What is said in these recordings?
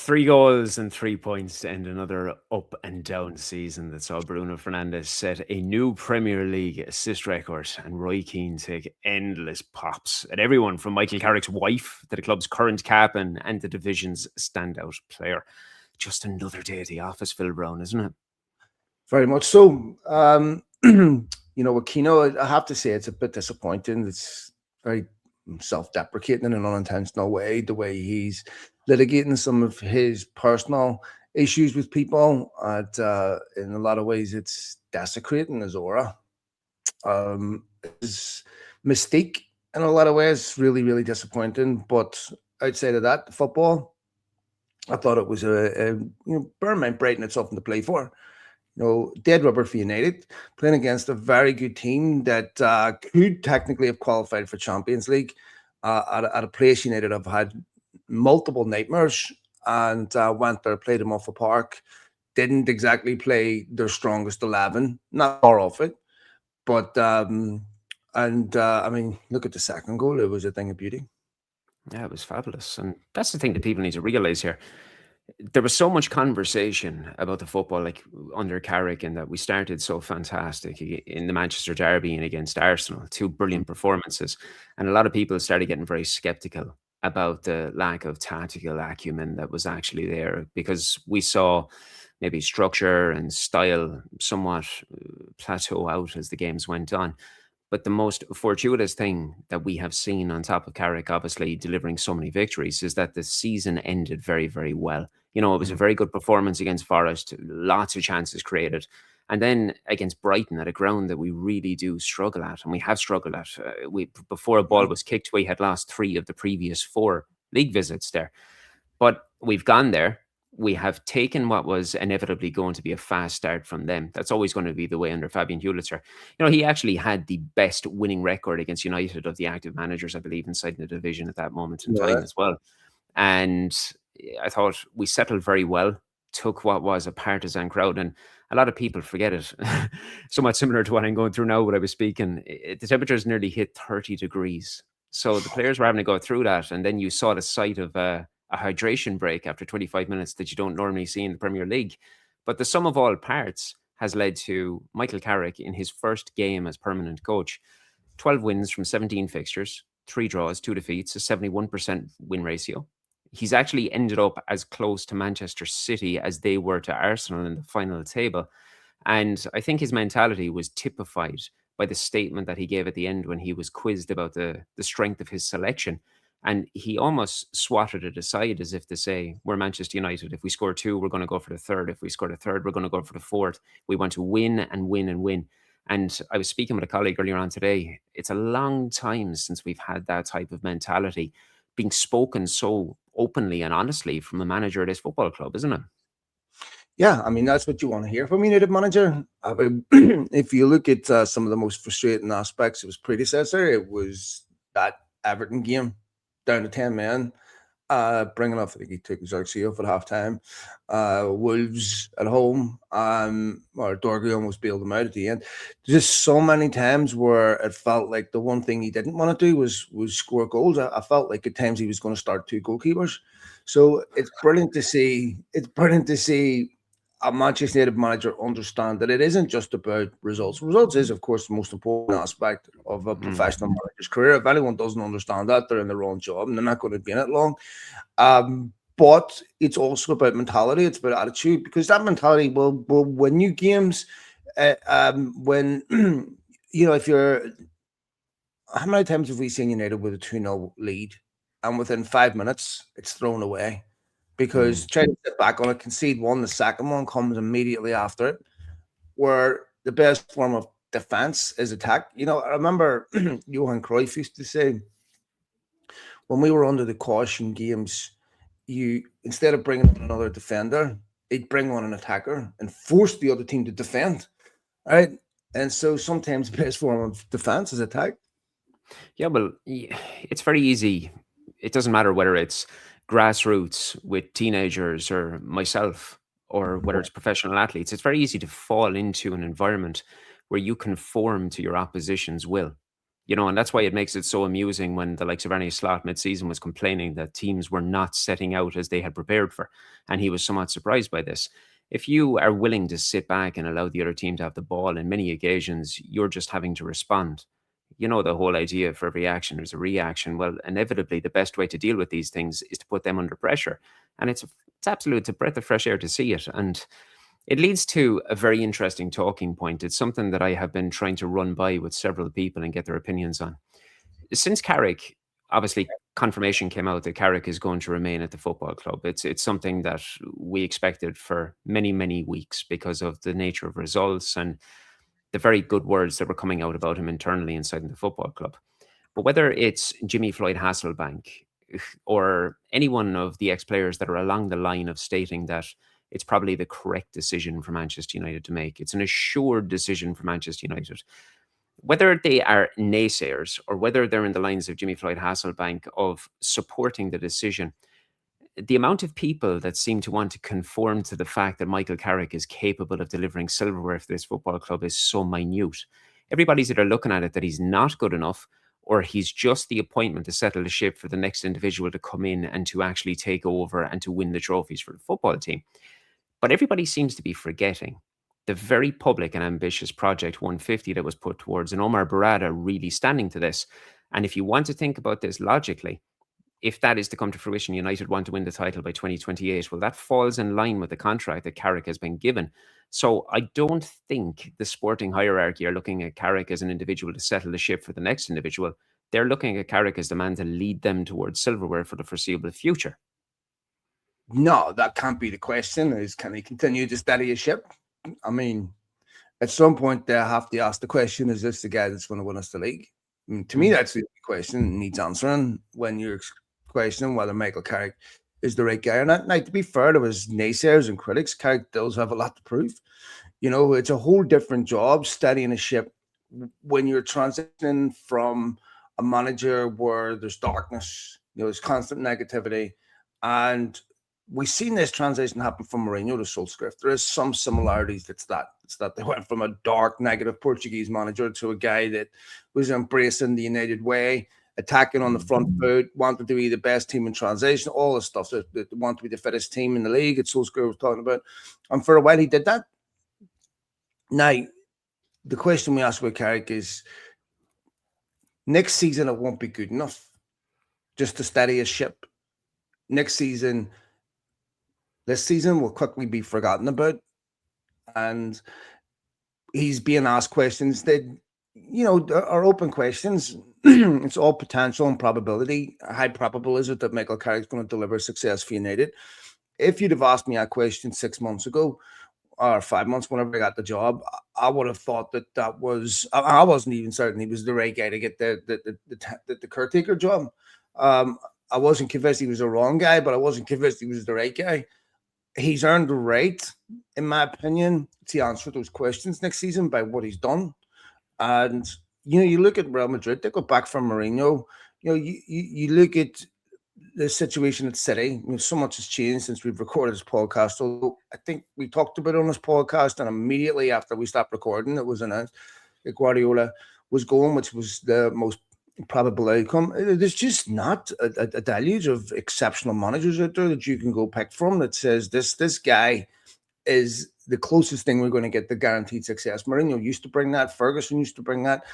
3 goals and 3 points to end another up and down season that saw Bruno Fernandes set a new Premier League assist record and Roy Keane take endless pops at everyone from Michael Carrick's wife to the club's current captain and the division's standout player. Just another day at the office, Phil Brown, isn't it? Very much so. With Keno, I have to say it's a bit disappointing. It's very self-deprecating in an unintentional way, the way he's litigating some of his personal issues with people. In a lot of ways, it's desecrating his aura. His mystique, in a lot of ways, really, really disappointing. But outside of that, football, I thought it was Burnmount Brighton had something to play for. Dead rubber for United, playing against a very good team that could technically have qualified for Champions League at a place United have had multiple nightmares and went there, played them off the park. Didn't exactly play their strongest 11, not far off it. But, look at the second goal. It was a thing of beauty. Yeah, it was fabulous. And that's the thing that people need to realise here. There was so much conversation about the football, like under Carrick, and that we started so fantastic in the Manchester Derby and against Arsenal, 2 brilliant performances. And a lot of people started getting very skeptical about the lack of tactical acumen that was actually there, because we saw maybe structure and style somewhat plateau out as the games went on. But the most fortuitous thing that we have seen, on top of Carrick obviously delivering so many victories, is that the season ended very, very well. It was a very good performance against Forest, lots of chances created. And then against Brighton, at a ground that we really do struggle at, and we have struggled at. Before a ball was kicked, we had lost 3 of the previous 4 league visits there. But we've gone there. We have taken what was inevitably going to be a fast start from them. That's always going to be the way under Fabian Hulitzer. He actually had the best winning record against United of the active managers, I believe, inside the division at that moment in time as well. And I thought we settled very well, took what was a partisan crowd. And a lot of people forget it. Somewhat similar to what I'm going through now when I was speaking. The temperatures nearly hit 30 degrees. So the players were having to go through that. And then you saw the sight of a hydration break after 25 minutes that you don't normally see in the Premier League. But the sum of all parts has led to Michael Carrick, in his first game as permanent coach, 12 wins from 17 fixtures, 3 draws, 2 defeats, a 71% win ratio. He's actually ended up as close to Manchester City as they were to Arsenal in the final table. And I think his mentality was typified by the statement that he gave at the end when he was quizzed about the strength of his selection. And he almost swatted it aside as if to say, we're Manchester United. If we score 2, we're going to go for the 3rd. If we score the 3rd, we're going to go for the 4th. We want to win and win and win. And I was speaking with a colleague earlier on today. It's a long time since we've had that type of mentality being spoken so openly and honestly from a manager at his football club, isn't it? Yeah, that's what you want to hear from a United manager. If you look at some of the most frustrating aspects of his predecessor, it was that Everton game, down to 10 men, bringing off, I think he took Xerxes off at halftime. Wolves at home, or Dorgu almost bailed them out at the end. Just so many times where it felt like the one thing he didn't want to do was score goals. I felt like at times he was going to start 2 goalkeepers. So it's brilliant to see. A Manchester United manager understand that it isn't just about results. Results is, of course, the most important aspect of a professional manager's career. If anyone doesn't understand that, they're in the wrong job and they're not going to be in it long. But it's also about mentality. It's about attitude, because that mentality will win you games. When, if you're... How many times have we seen United with a 2-0 lead and within 5 minutes it's thrown away? Because try to sit back on it, concede 1, the second one comes immediately after it, where the best form of defense is attack. I remember Johan Cruyff used to say, when we were under the caution games, you, instead of bringing on another defender, he'd bring on an attacker and force the other team to defend, right? And so sometimes the best form of defense is attack. Yeah, well, it's very easy. It doesn't matter whether it's grassroots with teenagers or myself, or whether it's professional athletes. It's very easy to fall into an environment where you conform to your opposition's will. And that's why it makes it so amusing when the likes of Arnie Slot mid-season was complaining that teams were not setting out as they had prepared for, and he was somewhat surprised by this. If you are willing to sit back and allow the other team to have the ball, in many occasions, you're just having to respond. The whole idea for every action, there's a reaction. Well, inevitably, the best way to deal with these things is to put them under pressure. And it's a breath of fresh air to see it. And it leads to a very interesting talking point. It's something that I have been trying to run by with several people and get their opinions on. Since Carrick, obviously, confirmation came out that Carrick is going to remain at the football club. It's something that we expected for many, many weeks because of the nature of results and the very good words that were coming out about him internally inside the football club. But whether it's Jimmy Floyd Hasselbank or any one of the ex-players that are along the line of stating that it's probably the correct decision for Manchester United to make, it's an assured decision for Manchester United, whether they are naysayers or whether they're in the lines of Jimmy Floyd Hasselbank of supporting the decision, the amount of people that seem to want to conform to the fact that Michael Carrick is capable of delivering silverware for this football club is so minute. Everybody's either looking at it that he's not good enough, or he's just the appointment to settle the ship for the next individual to come in and to actually take over and to win the trophies for the football team. But everybody seems to be forgetting the very public and ambitious Project 150 that was put towards, and Omar Barada really standing to this. And if you want to think about this logically, if that is to come to fruition, United want to win the title by 2028. Well, that falls in line with the contract that Carrick has been given. So I don't think the sporting hierarchy are looking at Carrick as an individual to settle the ship for the next individual. They're looking at Carrick as the man to lead them towards silverware for the foreseeable future. No, that can't be the question. Is can he continue to steady his ship? I mean, at some point they have to ask the question: is this the guy that's going to win us the league? I mean, to me, that's the question that needs answering when you're questioning whether Michael Carrick is the right guy or not. Now, to be fair to his naysayers and critics, Carrick does have a lot to prove. It's a whole different job steadying a ship when you're transitioning from a manager where there's darkness, there's constant negativity. And we've seen this transition happen from Mourinho to Solskjaer. There is some similarities. It's that they went from a dark, negative Portuguese manager to a guy that was embracing the United way, attacking on the front foot, wanted to be the best team in transition, all the stuff that want to be the fittest team in the league. It's Solskjaer was talking about. And for a while, he did that. Now, the question we ask with Carrick is, next season, it won't be good enough just to steady his ship. Next season, this season will quickly be forgotten about. And he's being asked questions that, are open questions. It's all potential and probability. How probable is it that Michael Carrick's going to deliver success for United? If you'd have asked me that question 6 months ago or 5 months, whenever I got the job, I would have thought that was, I wasn't even certain he was the right guy to get the caretaker job. I wasn't convinced he was the wrong guy, but I wasn't convinced he was the right guy. He's earned the right, in my opinion, to answer those questions next season by what he's done. And, you look at Real Madrid, they go back from Mourinho. You look at the situation at City. So much has changed since we've recorded this podcast. Although I think we talked about it on this podcast, and immediately after we stopped recording, it was announced that Guardiola was going, which was the most probable outcome. There's just not a deluge of exceptional managers out there that you can go pick from that says this guy is the closest thing we're going to get to guaranteed success. Mourinho used to bring that. Ferguson used to bring that.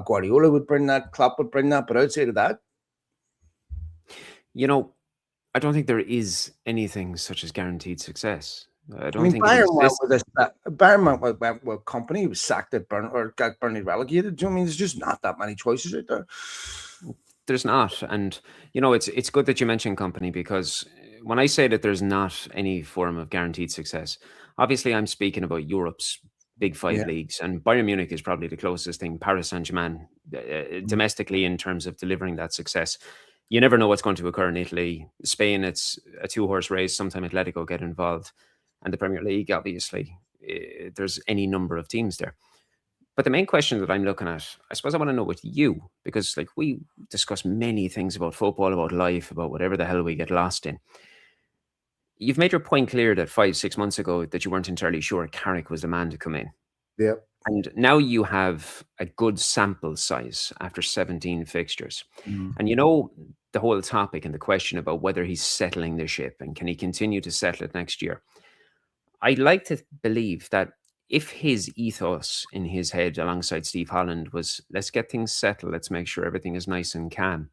Guardiola would bring that. Klopp would bring that. But outside of that, I don't think there is anything such as guaranteed success. I mean, think Bayern it went exists. with this. Bayern went with company. He was sacked at Burnley or got Burnley relegated. Do you know what I mean? There's just not that many choices out there. There's not. And, it's good that you mentioned company, because when I say that there's not any form of guaranteed success, obviously I'm speaking about Europe's big five leagues, and Bayern Munich is probably the closest thing, Paris Saint-Germain, domestically in terms of delivering that success. You never know what's going to occur in Italy. Spain, it's a two-horse race. Sometimes Atletico get involved. And the Premier League, obviously, there's any number of teams there. But the main question that I'm looking at, I suppose I want to know with you, because we discuss many things about football, about life, about whatever the hell we get lost in. You've made your point clear that 5-6 months ago that you weren't entirely sure Carrick was the man to come in. Yep. And now you have a good sample size after 17 fixtures. Mm. And the whole topic and the question about whether he's settling the ship and can he continue to settle it next year. I'd like to believe that if his ethos in his head alongside Steve Holland was let's get things settled, let's make sure everything is nice and calm,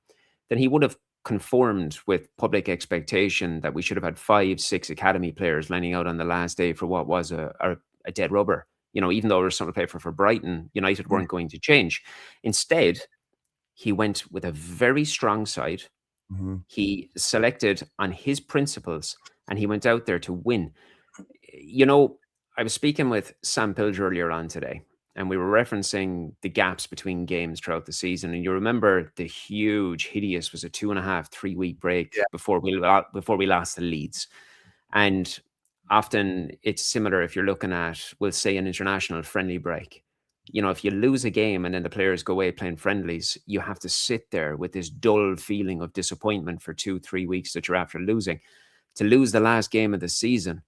then he would have conformed with public expectation that we should have had 5, 6 academy players lining out on the last day for what was a dead rubber. Even though there was something to play for Brighton, United Mm. weren't going to change. Instead, he went with a very strong side. Mhm. He selected on his principles and he went out there to win. You know, I was speaking with Sam Pilge earlier on today, and we were referencing the gaps between games throughout the season. And you remember the huge, hideous was a 2.5, 3 week break Yeah. before we lost the Leeds. And often it's similar if you're looking at, we'll say, an international friendly break. If you lose a game and then the players go away playing friendlies, you have to sit there with this dull feeling of disappointment for 2, 3 weeks that you're after losing. To lose the last game of the season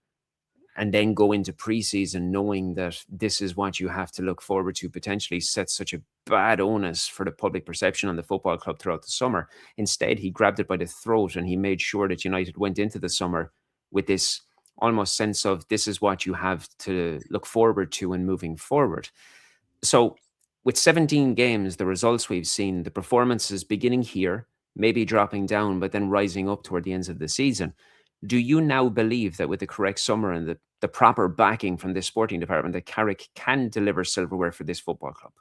and then go into preseason knowing that this is what you have to look forward to potentially sets such a bad onus for the public perception on the football club throughout the summer. Instead, he grabbed it by the throat and he made sure that United went into the summer with this almost sense of this is what you have to look forward to and moving forward. So, with 17 games, the results we've seen, the performances beginning here, maybe dropping down, but then rising up toward the ends of the season. Do you now believe that with the correct summer and the proper backing from this sporting department, that Carrick can deliver silverware for this football club?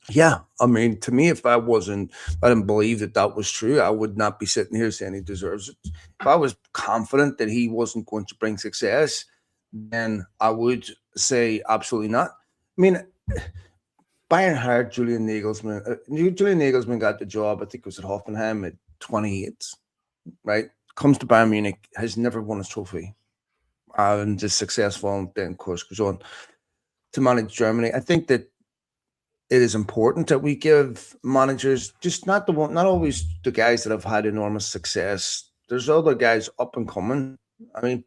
Yeah, I mean, to me, if I didn't believe that that was true, I would not be sitting here saying he deserves it. If I was confident that he wasn't going to bring success, then I would say absolutely not. I mean, Bayern hired Julian Nagelsmann. Julian Nagelsmann got the job, I think it was at Hoffenheim at 28, right? Comes to Bayern Munich, has never won a trophy, and is successful, and then, of course, goes on to manage Germany. I think that it is important that we give managers just not always the guys that have had enormous success. There's other guys up and coming. I mean,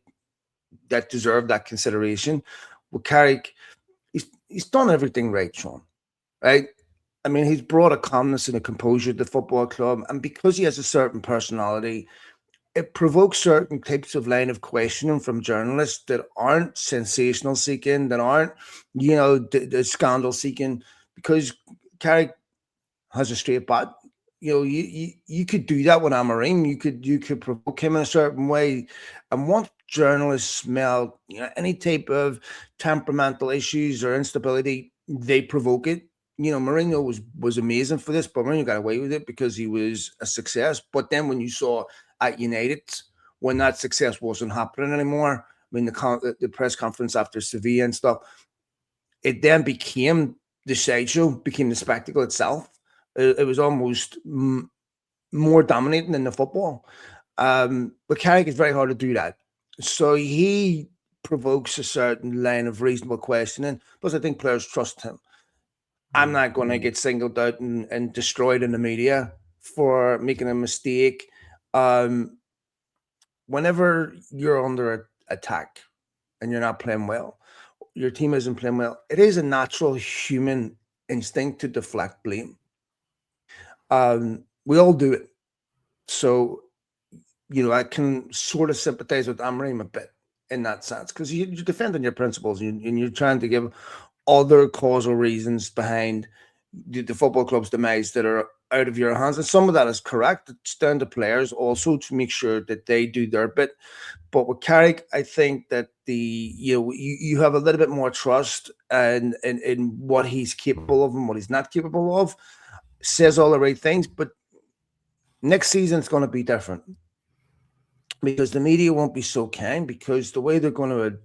that deserve that consideration. With Carrick, he's done everything right, Shaun. Right? I mean, he's brought a calmness and a composure to the football club, and because he has a certain personality, it provokes certain types of line of questioning from journalists that aren't sensational seeking, that aren't, the scandal seeking, because Carrick has a straight bat. You could do that with Amarim. You could provoke him in a certain way, and once journalists smell any type of temperamental issues or instability, they provoke it. Mourinho was amazing for this, but Mourinho got away with it because he was a success. But then when you saw at United, when that success wasn't happening anymore, I mean the press conference after Sevilla and stuff, it then became the sideshow, became the spectacle itself. It was almost more dominating than the football. But Carrick is very hard to do that. So he provokes a certain line of reasonable questioning. Plus, I think players trust him. I'm not going to get singled out and destroyed in the media for making a mistake. Whenever you're under attack and you're not playing well, your team isn't playing well, it is a natural human instinct to deflect blame. We all do it. So, I can sort of sympathize with Amarim a bit in that sense because you're defending your principles and you're trying to give other causal reasons behind the football club's demise that are out of your hands. And some of that is correct. It's down to players also to make sure that they do their bit. But with Carrick, I think that you have a little bit more trust in what he's capable of and what he's not capable of. Says all the right things, but next season it's going to be different because the media won't be so kind because the way they're going to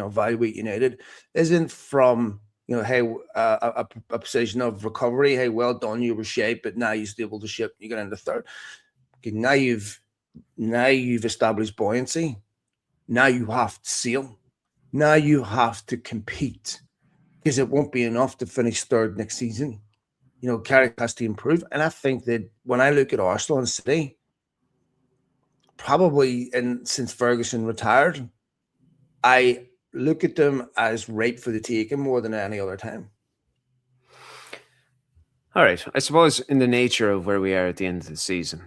evaluate United isn't from hey a position of recovery. Hey, well done, you were shaped, but now you stable the ship. You get into third. Okay, now you've established buoyancy. Now you have to sail. Now you have to compete because it won't be enough to finish third next season. Carrick has to improve. And I think that when I look at Arsenal and City, probably since Ferguson retired, I look at them as ripe for the taking more than any other time. All right. I suppose in the nature of where we are at the end of the season,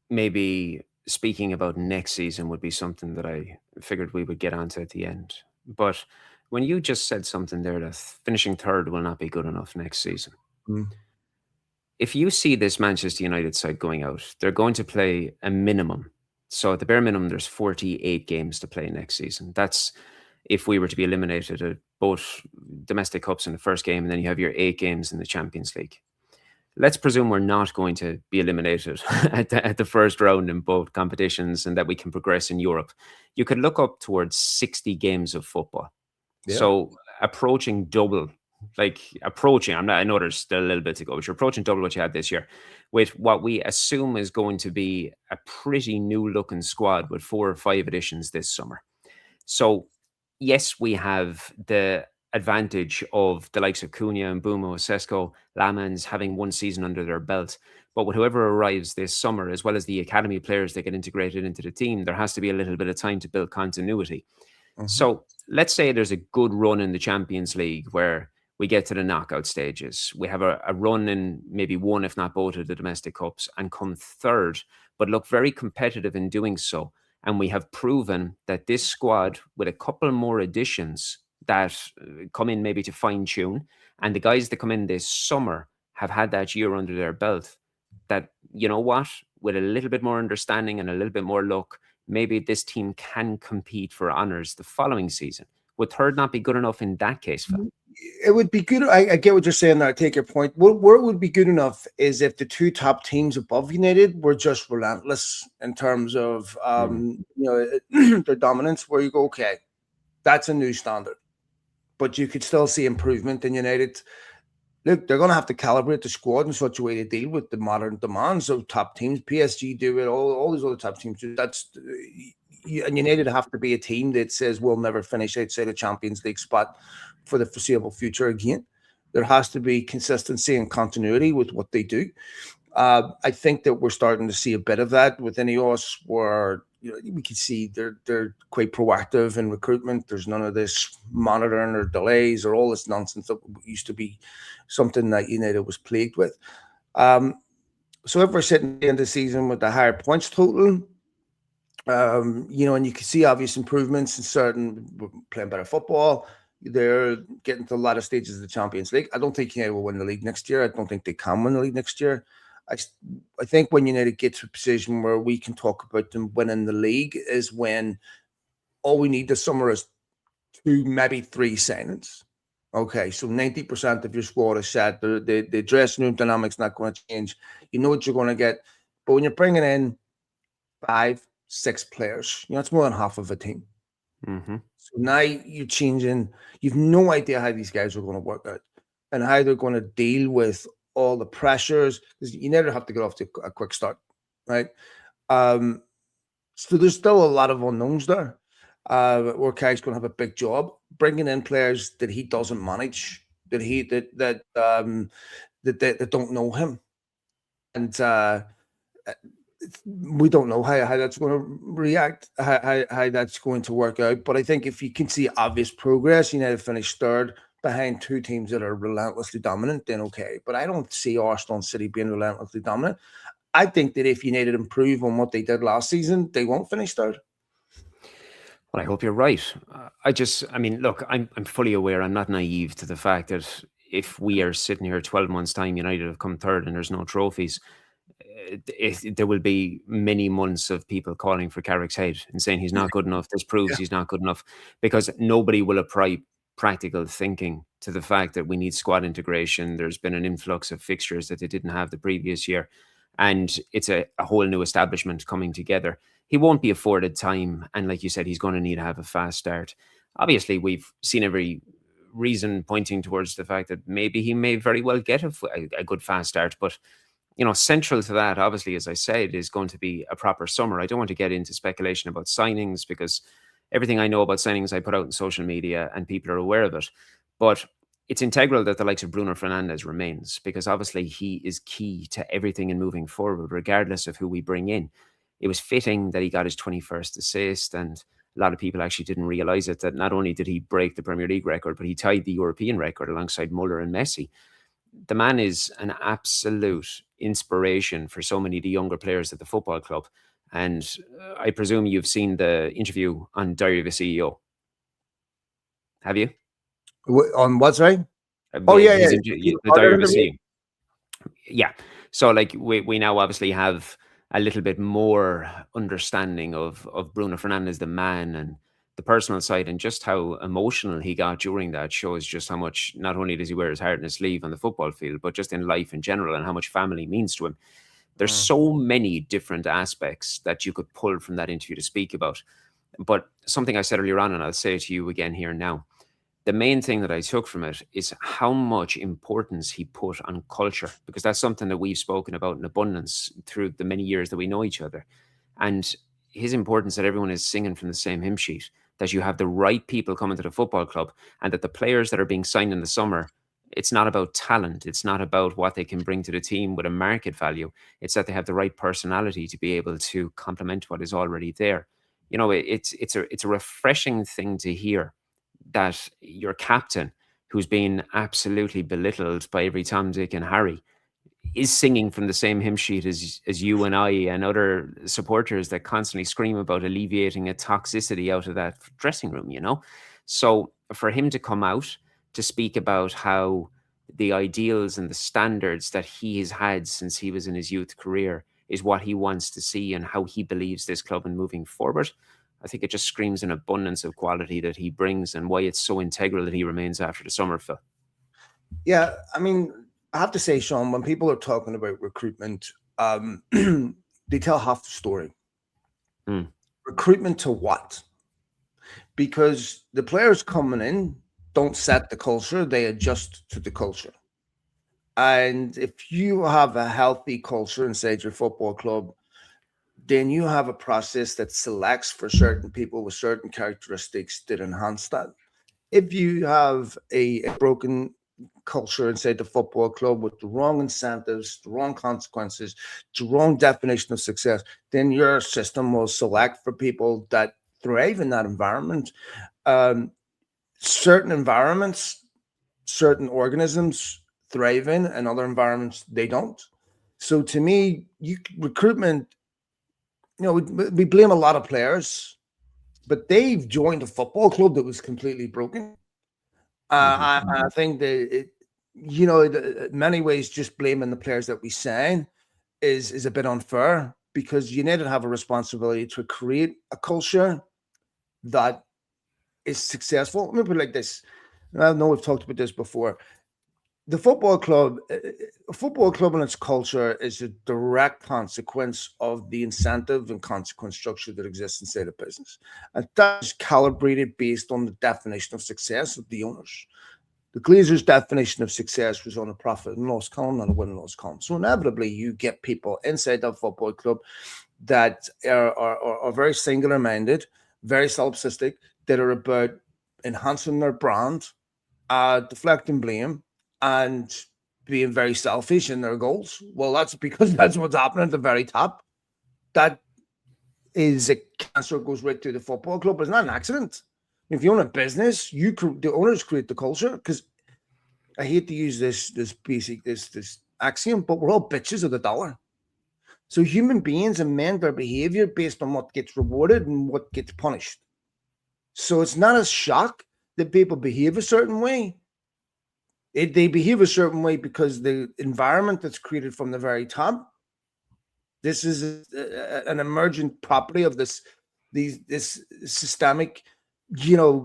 maybe speaking about next season would be something that I figured we would get onto at the end. But when you just said something there that finishing third will not be good enough next season, Mm. if you see this Manchester United side going out, they're going to play a minimum. So at the bare minimum, there's 48 games to play next season. That's if we were to be eliminated at both domestic cups in the first game, and then you have your 8 games in the Champions League. Let's presume we're not going to be eliminated at the first round in both competitions and that we can progress in Europe. You could look up towards 60 games of football. Yeah. So approaching double, like approaching, I'm not, I know there's still a little bit to go, but you're approaching double what you had this year with what we assume is going to be a pretty new looking squad with 4 or 5 additions this summer. So, yes, we have the advantage of the likes of Cunha and Bumo, Sesko, Lamans having one season under their belt. But with whoever arrives this summer, as well as the academy players that get integrated into the team, there has to be a little bit of time to build continuity. Mhm. So let's say there's a good run in the Champions League where we get to the knockout stages. We have a run in maybe one, if not both, of the domestic cups and come third, but look very competitive in doing so. And we have proven that this squad, with a couple more additions that come in maybe to fine tune, and the guys that come in this summer have had that year under their belt, that, you know what, with a little bit more understanding and a little bit more luck, maybe this team can compete for honours the following season. Would third not be good enough in that case, Phil? It would be good. I get what you're saying there. I take your point. Where it would be good enough is if the two top teams above United were just relentless in terms of Mm. their dominance. Where you go, okay, that's a new standard, but you could still see improvement in United. Look, they're going to have to calibrate the squad in such a way to deal with the modern demands of top teams. PSG do it. All these other top teams do. And United have to be a team that says we'll never finish outside a Champions League spot for the foreseeable future again. There has to be consistency and continuity with what they do. I think that we're starting to see a bit of that with Ineos, where we can see they're quite proactive in recruitment. There's none of this monitoring or delays or all this nonsense that used to be something that United was plagued with. So if we're sitting at the end of the season with a higher points total, and you can see obvious improvements in certain playing better football. They're getting to a lot of stages of the Champions League. I don't think United will win the league next year. I don't think they can win the league next year. I think when United get to a position where we can talk about them winning the league is when all we need this summer is 2, maybe 3 signings. Okay, so 90% of your squad is set. The dressing room dynamic's not going to change. You know what you're going to get. But when you're bringing in 5, 6 players, it's more than half of a team. Mm-hmm. So now you're changing. You've no idea how these guys are going to work out and how they're going to deal with all the pressures, because you never have to get off to a quick start, right? So there's still a lot of unknowns there. Where Carrick's going to have a big job bringing in players that he doesn't manage, that don't know him, and we don't know how that's going to react, how that's going to work out. But I think if you can see obvious progress, United finish third behind 2 teams that are relentlessly dominant, then okay. But I don't see Arsenal and City being relentlessly dominant. I think that if United improve on what they did last season, they won't finish third. Well, I hope you're right. I mean, look, I'm fully aware. I'm not naive to the fact that if we are sitting here 12 months' time, United have come third and there's no trophies, there will be many months of people calling for Carrick's head and saying he's not good enough. This proves he's not good enough, because nobody will apply practical thinking to the fact that we need squad integration. There's been an influx of fixtures that they didn't have the previous year, and it's a whole new establishment coming together. He won't be afforded time, and like you said, he's going to need to have a fast start. Obviously, we've seen every reason pointing towards the fact that maybe he may very well get a good fast start, but central to that, obviously, as I said, is going to be a proper summer. I don't want to get into speculation about signings, because everything I know about signings I put out in social media and people are aware of it. But it's integral that the likes of Bruno Fernandes remains, because obviously he is key to everything in moving forward, regardless of who we bring in. It was fitting that he got his 21st assist, and a lot of people actually didn't realise it, that not only did he break the Premier League record, but he tied the European record alongside Muller and Messi. the man is an absolute inspiration for so many of the younger players at the football club. And I presume you've seen the interview on Diary of a CEO. Have you? On what's right? Oh yeah, yeah. The Diary of a CEO. Yeah. So like we now obviously have a little bit more understanding of Bruno Fernandes, the man, and the personal side, and just how emotional he got during that shows just how much not only does he wear his heart in his sleeve on the football field, but just in life in general, and how much family means to him. There's so many different aspects that you could pull from that interview to speak about. But something I said earlier on, and I'll say it to you again here now, the main thing that I took from it is how much importance he put on culture, because that's something that we've spoken about in abundance through the many years that we know each other. And his importance that everyone is singing from the same hymn sheet, that you have the right people coming to the football club, and that the players that are being signed in the summer, it's not about talent. It's not about what they can bring to the team with a market value. It's that they have the right personality to be able to complement what is already there. You know, it's a refreshing thing to hear that your captain, who's been absolutely belittled by every Tom, Dick, and Harry, is singing from the same hymn sheet as you and I and other supporters that constantly scream about alleviating a toxicity out of that dressing room, you know? So for him to come out to speak about how the ideals and the standards that he has had since he was in his youth career is what he wants to see and how he believes this club in moving forward, I think it just screams an abundance of quality that he brings and why it's so integral that he remains after the summer, Phil. Yeah, I mean, I have to say, Shaun, when people are talking about recruitment, they tell half the story. Recruitment to what? Because the players coming in don't set the culture, they adjust to the culture. And if you have a healthy culture inside your football club, then you have a process that selects for certain people with certain characteristics that enhance that. If you have a broken culture inside the football club with the wrong incentives, the wrong consequences, the wrong definition of success, then your system will select for people that thrive in that environment. Certain environments, certain organisms thrive in, and other environments they don't. So to me, recruitment, we blame a lot of players, but they've joined a football club that was completely broken. I think that in many ways, just blaming the players that we sign is a bit unfair, because you need to have a responsibility to create a culture that is successful. Let me put it like this. I know we've talked about this before. The football club, a football club and its culture is a direct consequence of the incentive and consequence structure that exists inside a business. And that's calibrated based on the definition of success of the owners. The Glazers' definition of success was on a profit and loss column, not a win and loss column. So inevitably, you get people inside that football club that are very singular-minded, very solipsistic, that are about enhancing their brand, deflecting blame, and being very selfish in their goals. Well, that's because that's what's happening at the very top. That is a cancer goes right through the football club. It's not an accident. If you own a business, the owners create the culture. Because I hate to use this axiom, but we're all bitches of the dollar. So human beings amend their behavior based on what gets rewarded and what gets punished. So it's not a shock that people behave a certain way. They behave a certain way because the environment that's created from the very top. This is an emergent property of this systemic, this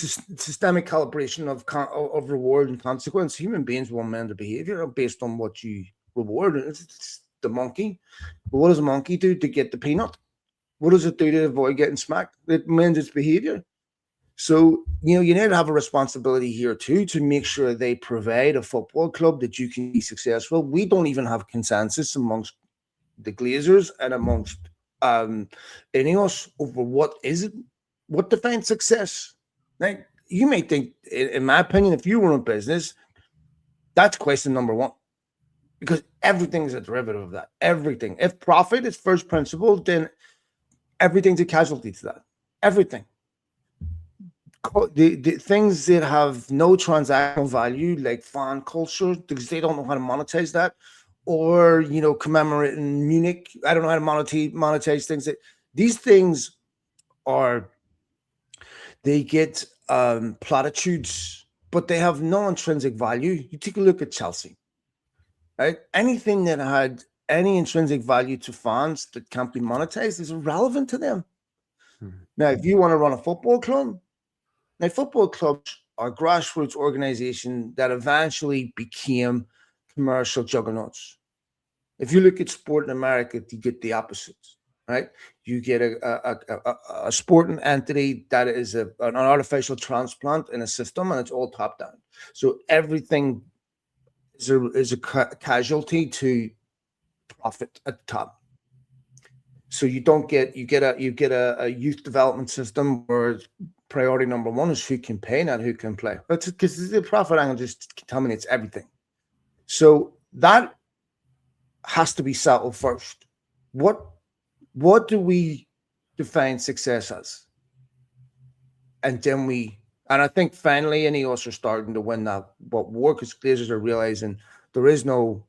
is systemic calibration of reward and consequence. Human beings will amend their behavior based on what you reward. It's the monkey. But what does a monkey do to get the peanut? What does it do to avoid getting smacked? It amends its behavior. So, you need to have a responsibility here too, to make sure they provide a football club that you can be successful. We don't even have consensus amongst the Glazers and amongst Ineos over what defines success. Now, you may think, in my opinion, if you were in business, that's question number one, because everything is a derivative of that. Everything. If profit is first principle, then everything's a casualty to that. Everything. the things that have no transactional value, like fan culture, because they don't know how to monetize that, or commemorating Munich. I don't know how to monetize things. These things are they get platitudes, but they have no intrinsic value. You take a look at Chelsea, right? Anything that had any intrinsic value to fans that can't be monetized is irrelevant to them. Mhm. Now, if you want to run a football club, now football clubs are grassroots organization that eventually became commercial juggernauts. If you look at sport in America, you get the opposite, right? You get a sporting entity that is an artificial transplant in a system, and it's all top down. So everything is a casualty to profit at the top. So you get a youth development system where priority number one is who can pay, not who can play. But because the profit angle just contaminates everything. So that has to be settled first. What what do we define success as? And then and I think finally any of us are starting to win that what war because Glazers are realizing there is no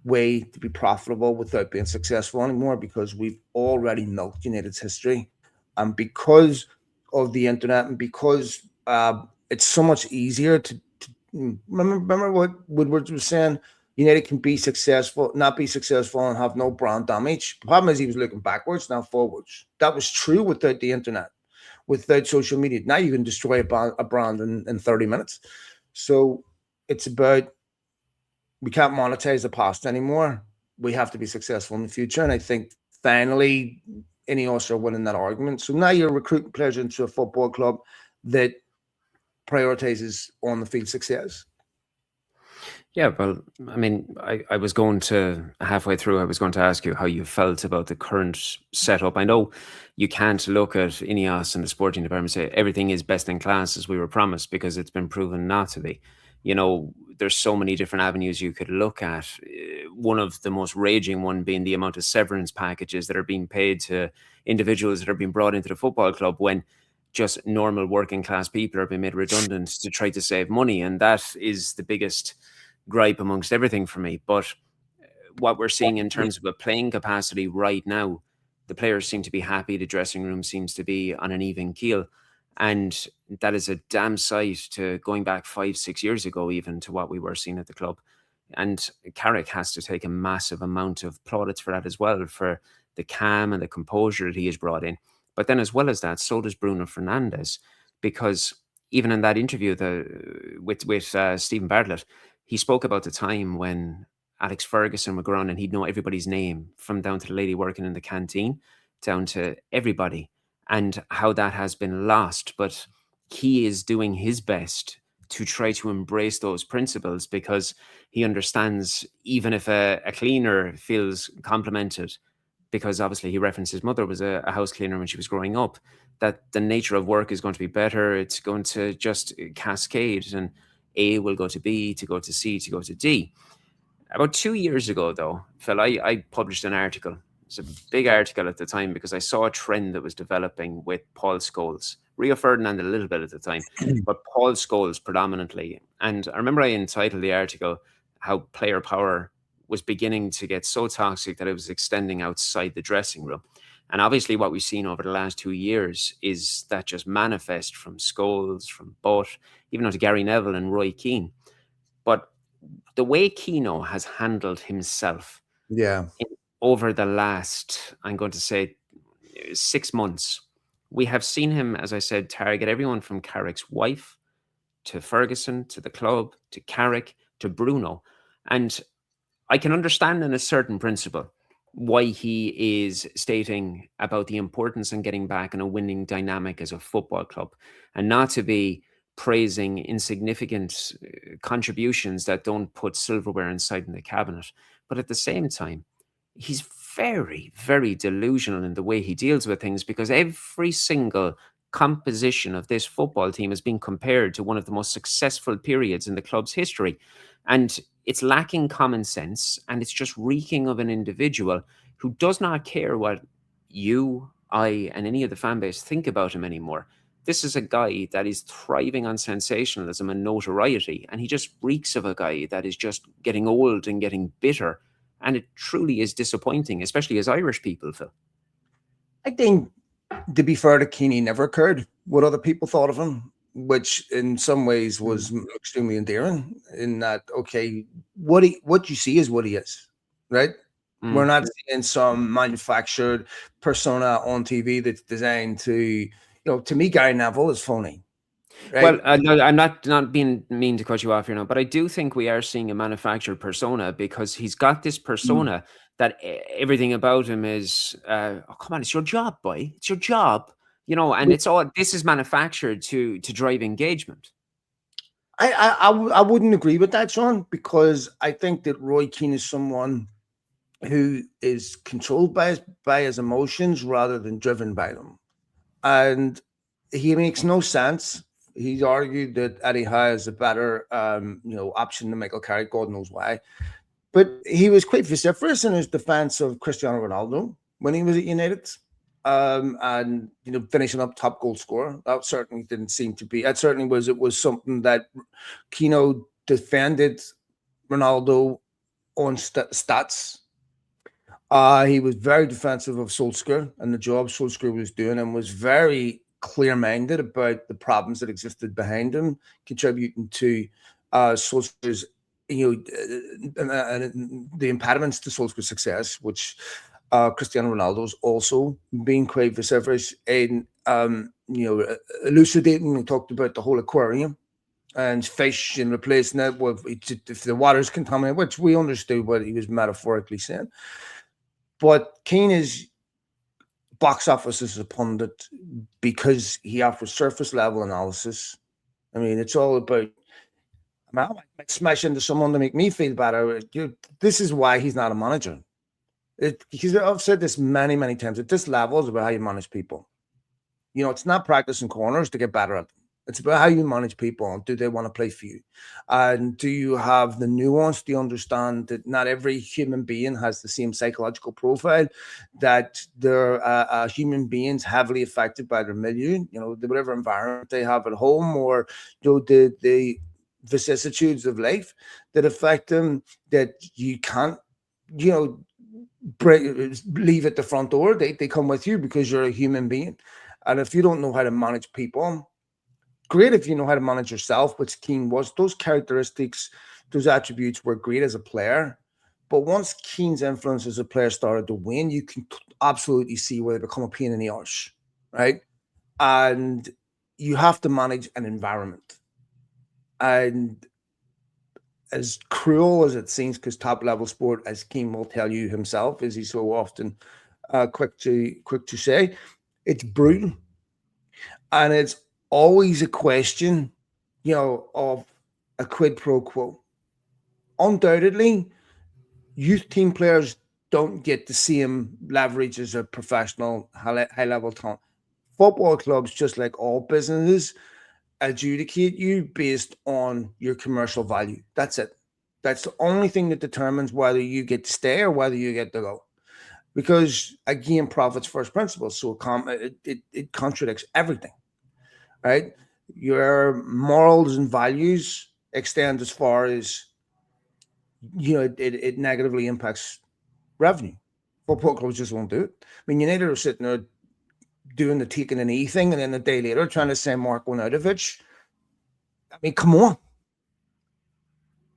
way to be profitable without being successful anymore because we've already milked United's history. And because of the internet and because it's so much easier to remember what Woodward was saying. United can be successful, not be successful, and have no brand damage. The problem is he was looking backwards, not forwards. That was true without the internet, without social media. Now you can destroy a brand in 30 minutes. So it's about we can't monetize the past anymore. We have to be successful in the future. And I think finally Ineos are winning that argument. So now you're recruiting players into a football club that prioritizes on the field success. Yeah, well, I mean, I was going to halfway through, I was going to ask you how you felt about the current setup. I know you can't look at Ineos and the sporting department and say everything is best in class as we were promised because it's been proven not to be. There's so many different avenues you could look at. One of the most raging one being the amount of severance packages that are being paid to individuals that are being brought into the football club when just normal working class people are being made redundant to try to save money. And that is the biggest gripe amongst everything for me. But what we're seeing in terms of a playing capacity right now, the players seem to be happy. The dressing room seems to be on an even keel. And that is a damn sight to going back 5, 6 years ago, even to what we were seeing at the club. And Carrick has to take a massive amount of plaudits for that as well, for the calm and the composure that he has brought in. But then, as well as that, so does Bruno Fernandes, because even in that interview with Stephen Bartlett, he spoke about the time when Alex Ferguson would go around and he'd know everybody's name, from down to the lady working in the canteen, down to everybody, and how that has been lost. But he is doing his best to try to embrace those principles because he understands even if a cleaner feels complimented, because obviously he referenced his mother was a house cleaner when she was growing up, that the nature of work is going to be better. It's going to just cascade, and A will go to B, to go to C, to go to D. About 2 years ago, though, Phil, I published an article. It's a big article at the time because I saw a trend that was developing with Paul Scholes. Rio Ferdinand a little bit at the time, but Paul Scholes predominantly. And I remember I entitled the article how player power was beginning to get so toxic that it was extending outside the dressing room. And obviously, what we've seen over the last 2 years is that just manifest from Scholes, from Butt, even on to Gary Neville and Roy Keane. But the way Keno has handled himself Yeah. over the last, I'm going to say, 6 months, we have seen him, as I said, target everyone from Carrick's wife to Ferguson to the club to Carrick to Bruno. And I can understand in a certain principle why he is stating about the importance in getting back in a winning dynamic as a football club and not to be praising insignificant contributions that don't put silverware inside in the cabinet. But at the same time, he's very, very delusional in the way he deals with things because every single composition of this football team has been compared to one of the most successful periods in the club's history. And it's lacking common sense and it's just reeking of an individual who does not care what you, I, and any of the fan base think about him anymore. This is a guy that is thriving on sensationalism and notoriety, and he just reeks of a guy that is just getting old and getting bitter. And it truly is disappointing, especially as Irish people, Phil. I think, to be fair to Keane, he never cared what other people thought of him, which in some ways was extremely endearing. In that, okay, what you see is what he is, right? We're not seeing some manufactured persona on TV that's designed to, to me, Gary Neville is phony, right? Well, no, I'm not being mean to cut you off here now, but I do think we are seeing a manufactured persona, because he's got this persona that everything about him is, oh, come on, it's your job, boy, it's your job, and it's all, this is manufactured to drive engagement. I wouldn't agree with that, Shaun, because I think that Roy Keane is someone who is controlled by his emotions rather than driven by them, and he makes no sense. He's argued that Eddie Howe is a better option than Michael Carrick. God knows why, but he was quite vociferous in his defense of Cristiano Ronaldo when he was at United, and finishing up top goal scorer. That certainly didn't seem to be. That certainly was. It was something that Kino defended Ronaldo on stats. He was very defensive of Solskjaer and the job Solskjaer was doing, and was very clear-minded about the problems that existed behind him, contributing to Solskjaer's, the impediments to Solskjaer's success, which Cristiano Ronaldo's also been quite vociferous in, elucidating. We talked about the whole aquarium and fish and replacing it with, if the water's contaminated, which we understood what he was metaphorically saying. But Keane is box office as a pundit because he offers surface level analysis. I mean, it's all about, I might smash into someone to make me feel better. This is why he's not a manager. Because I've said this many, many times. At this level, it's about how you manage people. It's not practicing corners to get better at them. It's about how you manage people, and do they want to play for you? And do you have the nuance? Do you understand that not every human being has the same psychological profile, that they're human beings heavily affected by their milieu, whatever environment they have at home, or the vicissitudes of life that affect them, that you can't, leave at the front door. They come with you because you're a human being. And if you don't know how to manage people, great if you know how to manage yourself, which Keane was. Those characteristics, those attributes were great as a player. But once Keane's influence as a player started to wane, you can absolutely see where they become a pain in the arse, right? And you have to manage an environment. And as cruel as it seems, because top level sport, as Keane will tell you himself, as he's so often quick to say, it's brutal. And it's always a question, of a quid pro quo. Undoubtedly, youth team players don't get the same leverage as a professional high-level talent. Football clubs, just like all businesses, adjudicate you based on your commercial value. That's it. That's the only thing that determines whether you get to stay or whether you get to go. Because, again, profits first principles. So it contradicts everything. Right? Your morals and values extend as far as, it negatively impacts revenue. Football clubs just won't do it. I mean, United are sitting there doing the taking an E thing, and then a day later trying to send Marko Nautovic. I mean, come on.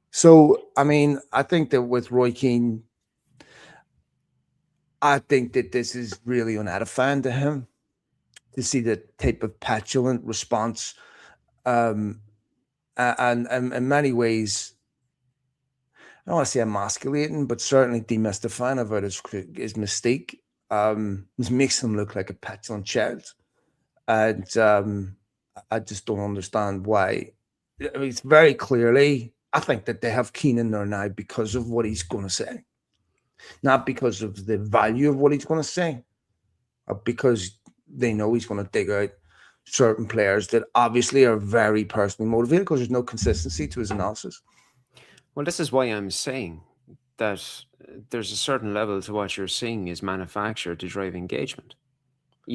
So, I mean, I think that with Roy Keane, I think that this is really unedifying to him, to see the type of petulant response, and in many ways, I don't want to say emasculating, but certainly demystifying about his mystique. This makes him look like a petulant child, and I just don't understand why. I mean, it's very clearly, I think that they have Keane in there now because of what he's going to say, not because of the value of what he's going to say, because they know he's going to dig out certain players that obviously are very personally motivated, because there's no consistency to his analysis. Well, this is why I'm saying that there's a certain level to what you're seeing is manufactured to drive engagement.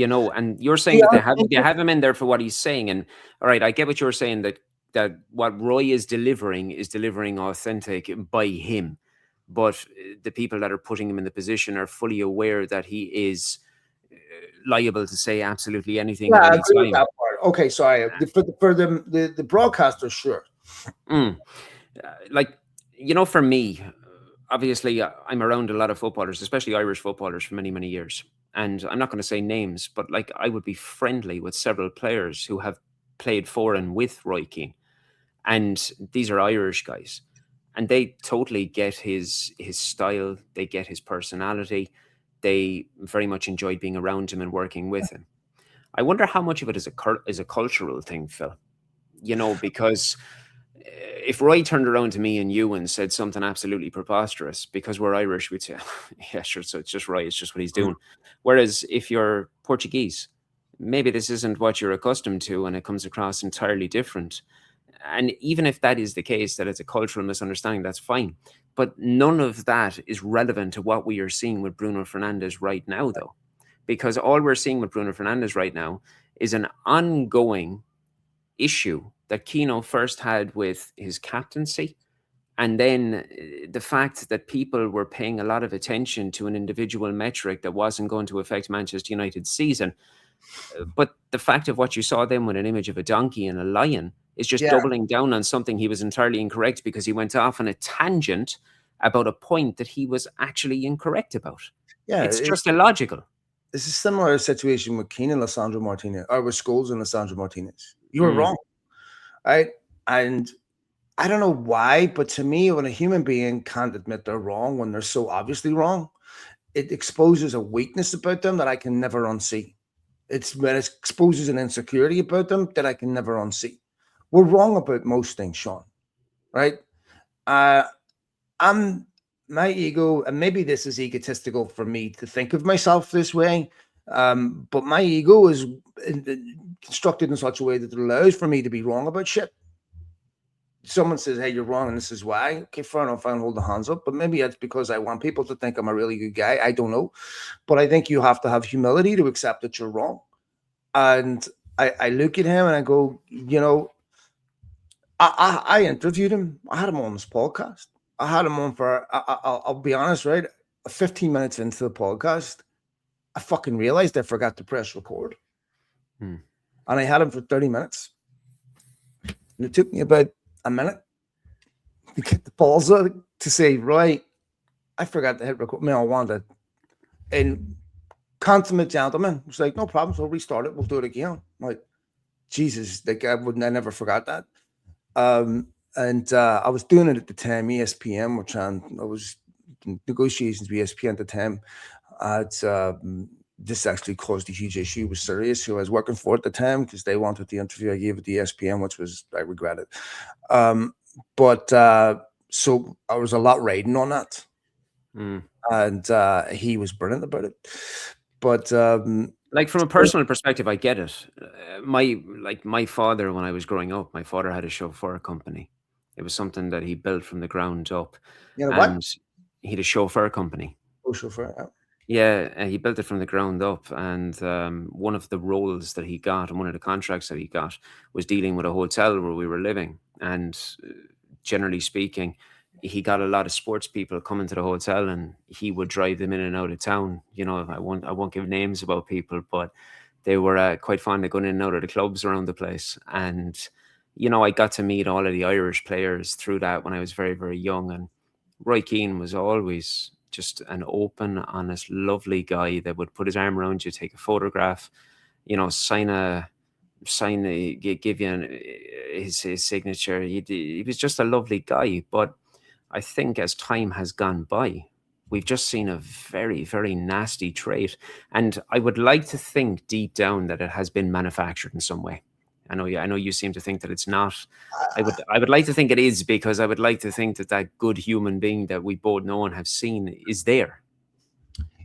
And you're saying that Yeah, they have him in there for what he's saying. And all right, I get what you're saying, that what Roy is delivering authentic by him, but the people that are putting him in the position are fully aware that he is liable to say absolutely anything yeah, at I any agree with time. that part. Okay, sorry. For the broadcaster, sure. Mm. Like, for me, obviously, I'm around a lot of footballers, especially Irish footballers, for many, many years. And I'm not going to say names, but like I would be friendly with several players who have played for and with Roy Keane. And these are Irish guys. And they totally get his style, they get his personality. They very much enjoyed being around him and working with him. I wonder how much of it is a cultural thing, Phil. Because if Roy turned around to me and you and said something absolutely preposterous, because we're Irish, we'd say, yeah, sure, so it's just Roy, it's just what he's doing. Whereas if you're Portuguese, maybe this isn't what you're accustomed to and it comes across entirely different. And even if that is the case, that it's a cultural misunderstanding, that's fine. But none of that is relevant to what we are seeing with Bruno Fernandes right now, though. Because all we're seeing with Bruno Fernandes right now is an ongoing issue that Keno first had with his captaincy. And then the fact that people were paying a lot of attention to an individual metric that wasn't going to affect Manchester United's season. But the fact of what you saw then with an image of a donkey and a lion is just Yeah, doubling down on something he was entirely incorrect, because he went off on a tangent about a point that he was actually incorrect about. yeah. It's just illogical. It's a similar situation with Keane and Lisandro Martinez, or with Scholes and Lisandro Martinez. You were Mm, wrong, right? And I don't know why, but to me, when a human being can't admit they're wrong when they're so obviously wrong, it exposes a weakness about them that I can never unsee. It's when it exposes an insecurity about them that I can never unsee. We're wrong about most things, Shaun, right? Uh, I'm my ego, and maybe this is egotistical for me to think of myself this way, but my ego is constructed in such a way that it allows for me to be wrong about shit. Someone says, "Hey, you're wrong, and this is why." Okay, fair enough. I'll hold the hands up, but maybe it's because I want people to think I'm a really good guy. I don't know, but I think you have to have humility to accept that you're wrong. And I look at him and I go, I interviewed him. I had him on this podcast. I had him on for, I'll be honest, right? 15 minutes into the podcast, I fucking realized I forgot to press record. mm, And I had him for 30 minutes. And it took me about a minute to get the balls out to say, Roy, I forgot to hit record. I wanted. And consummate gentleman was like, no problem. So we'll restart it. We'll do it again. I'm like, Jesus, I never forgot that. And I was doing it at the time. ESPN I was negotiations with ESPN at the time. This actually caused a huge issue with Sirius, who I was working for at the time, because they wanted the interview I gave at the ESPN, which was, I regret it. But so I was a lot riding on that, mm. and he was brilliant about it. But Like, from a personal perspective, I get it. My father, when I was growing up, my father had a chauffeur company. It was something that he built from the ground up, you know what? and he had a chauffeur company. Oh, chauffeur. Yeah, he built it from the ground up, and one of the roles that he got and one of the contracts that he got was dealing with a hotel where we were living. And generally speaking, he got a lot of sports people coming to the hotel, and he would drive them in and out of town. I won't give names about people, but they were quite fond of going in and out of the clubs around the place. And I got to meet all of the Irish players through that when I was very, very young. And Roy Keane was always just an open, honest, lovely guy that would put his arm around you, take a photograph, give you his signature. He was just a lovely guy. But I think as time has gone by, we've just seen a very, very nasty trait. And I would like to think deep down that it has been manufactured in some way. I know you seem to think that it's not. I would like to think it is, because I would like to think that that good human being that we both know and have seen is there.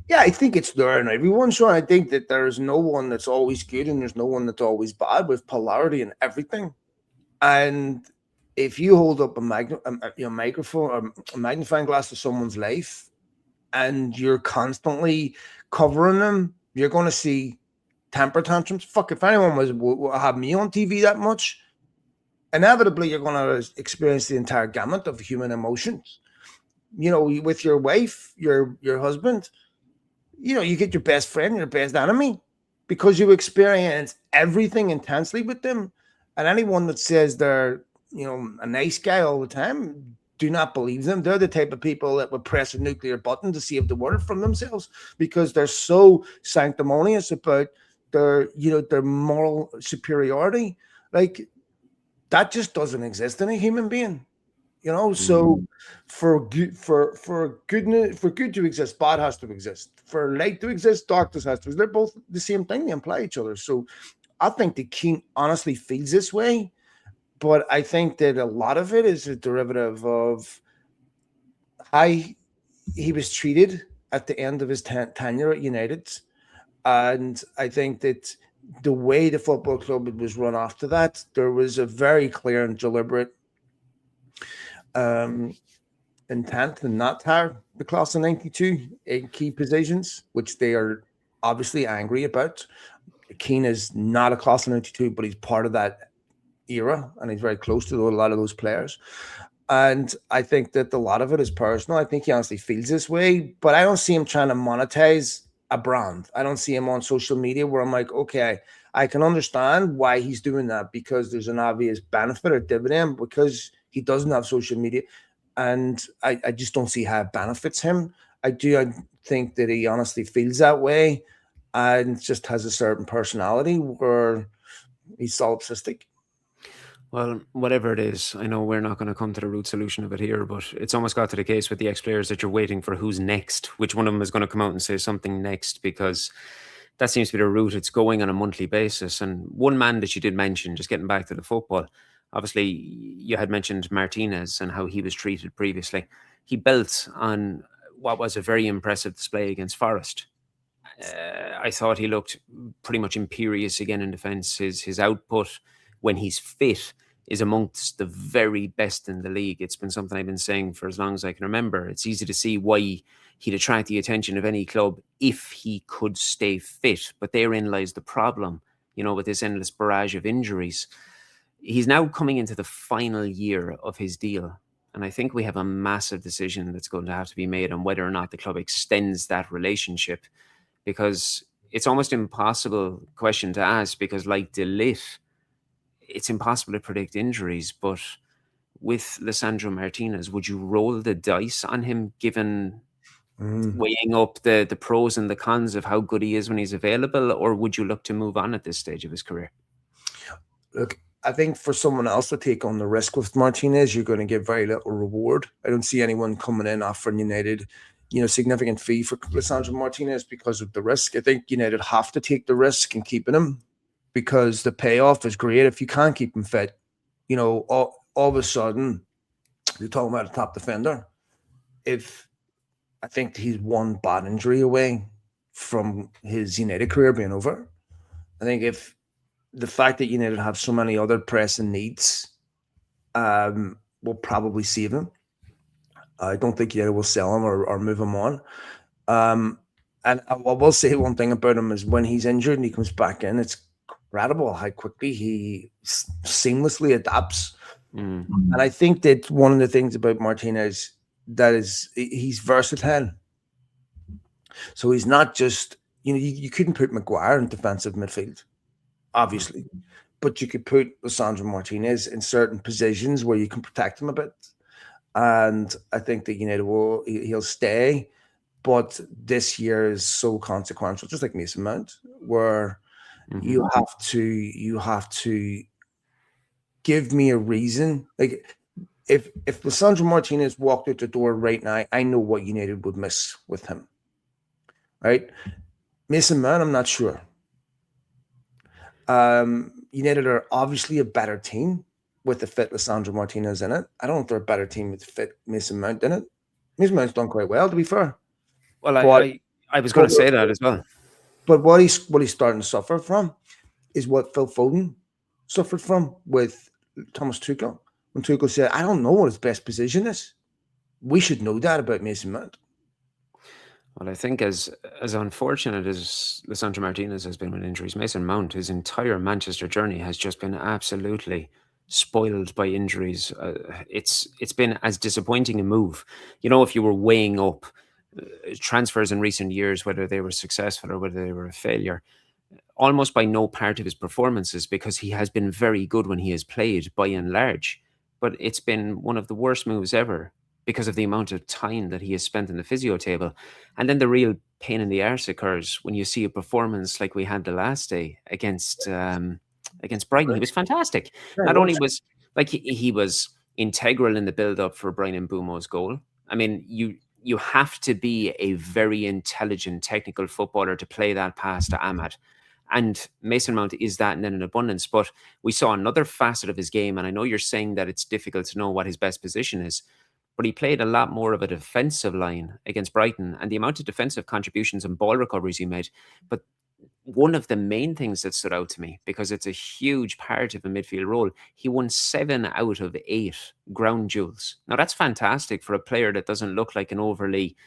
Yeah, I think it's there in everyone. Sure, I think that there's no one that's always good and there's no one that's always bad, with polarity and everything. And if you hold up a microphone or a magnifying glass to someone's life, and you're constantly covering them, you're going to see temper tantrums. Fuck, if anyone will have me on TV that much, inevitably you're going to experience the entire gamut of human emotions. With your wife, your husband, you get your best friend, your best enemy, because you experience everything intensely with them. And anyone that says they're, a nice guy all the time, do not believe them. They're the type of people that would press a nuclear button to save the world from themselves, because they're so sanctimonious about their moral superiority. Like, that just doesn't exist in a human being. So for good to exist, bad has to exist. For light to exist, darkness has to exist. They're both the same thing. They imply each other. So I think the king honestly feels this way, but I think that a lot of it is a derivative of how he was treated at the end of his tenure at United. And I think that the way the football club was run after that, there was a very clear and deliberate intent and not hire the class of 92 in key positions, which they are obviously angry about. Keane is not a class of 92, but he's part of that era, and he's very close to a lot of those players. And I think that a lot of it is personal. I think he honestly feels this way, but I don't see him trying to monetize a brand. I don't see him on social media where I'm like, okay, I can understand why he's doing that, because there's an obvious benefit or dividend, because he doesn't have social media. And I just don't see how it benefits him. I think that he honestly feels that way and just has a certain personality where he's solipsistic. Well, whatever it is, I know we're not going to come to the root solution of it here, but it's almost got to the case with the ex-players that you're waiting for who's next, which one of them is going to come out and say something next, because that seems to be the route it's going on a monthly basis. And one man that you did mention, just getting back to the football, obviously you had mentioned Martinez and how he was treated previously. He built on what was a very impressive display against Forest. I thought he looked pretty much imperious again in defence. His output when he's fit is amongst the very best in the league. It's been something I've been saying for as long as I can remember. It's easy to see why he'd attract the attention of any club if he could stay fit. But therein lies the problem, with this endless barrage of injuries. He's now coming into the final year of his deal. And I think we have a massive decision that's going to have to be made on whether or not the club extends that relationship, because it's almost impossible question to ask, because like De Ligt, it's impossible to predict injuries. But with Lisandro Martinez, would you roll the dice on him, given weighing up the pros and the cons of how good he is when he's available, or would you look to move on at this stage of his career? Look, I think for someone else to take on the risk with Martinez, you're going to get very little reward. I don't see anyone coming in offering United, significant fee for Lisandro Martinez because of the risk. I think United have to take the risk in keeping him, because the payoff is great if you can't keep him fit. All of a sudden, you're talking about a top defender. I think he's one bad injury away from his United career being over. I think if the fact that United have so many other pressing needs will probably save him. I don't think United will sell him or move him on. And I will say one thing about him is when he's injured and he comes back in, it's incredible how quickly he seamlessly adapts. And I think that one of the things about Martinez that is he's versatile. So he's not just, you couldn't put Maguire in defensive midfield, obviously, but you could put Lisandro Martinez in certain positions where you can protect him a bit. And I think that United he'll stay, but this year is so consequential, just like Mason Mount, where you have to give me a reason. Like if Lisandro Martinez walked out the door right now, I know what United would miss with him. Right? Mason Mount, I'm not sure. United are obviously a better team with the fit Lisandro Martinez in it. I don't know if they're a better team with the fit Mason Mount in it. Mason Mount's done quite well, to be fair. Well, I was going to say that as well. But what he's starting to suffer from is what Phil Foden suffered from with Thomas Tuchel. When Tuchel said, I don't know what his best position is. We should know that about Mason Mount. Well, I think as unfortunate as Lisandro Martinez has been with injuries, Mason Mount, his entire Manchester journey has just been absolutely spoiled by injuries. It's been as disappointing a move. You know, if you were weighing up transfers in recent years, whether they were successful or whether they were a failure, almost by no part of his performances, because he has been very good when he has played by and large. But it's been one of the worst moves ever because of the amount of time that he has spent in the physio table. And then the real pain in the arse occurs when you see a performance like we had the last day against Brighton. He was fantastic. Yeah, it Not only was. was like he was integral in the build up for Brian Mbumo's goal. I mean, you have to be a very intelligent technical footballer to play that pass to Ahmad. And Mason Mount is that and then in abundance. But we saw another facet of his game. And I know you're saying that it's difficult to know what his best position is, but he played a lot more of a defensive line against Brighton and the amount of defensive contributions and ball recoveries he made. But one of the main things that stood out to me, because it's a huge part of a midfield role, he won 7 out of 8 ground duels. Now, that's fantastic for a player that doesn't look like an overly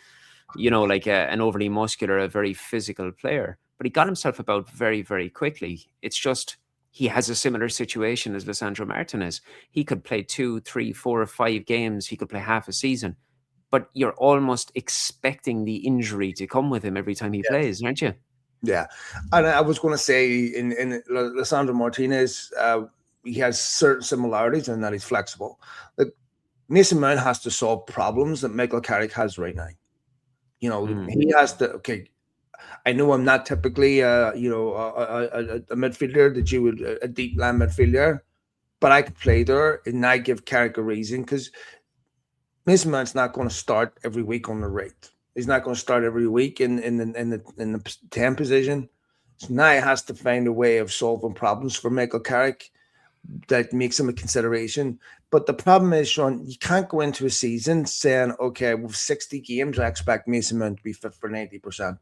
an overly muscular, a very physical player. But he got himself about very, very quickly. It's just he has a similar situation as Lisandro Martinez. He could play 2, 3, 4, or 5 games. He could play half a season. But you're almost expecting the injury to come with him every time he plays, aren't you? Yeah, and I was going to say in Lisandro Martinez, he has certain similarities in that he's flexible. Like Mason Mount has to solve problems that Michael Carrick has right now. You know, he has to. Okay, I know I'm not typically, a midfielder that you would a deep line midfielder, but I could play there and I give Carrick a reason because Mason Mount's not going to start every week on the right. He's not going to start every week in the 10 position. So now he has to find a way of solving problems for Michael Carrick that makes him a consideration. But the problem is, Shaun, you can't go into a season saying, okay, with 60 games, I expect Mason Mount to be fit for 90%.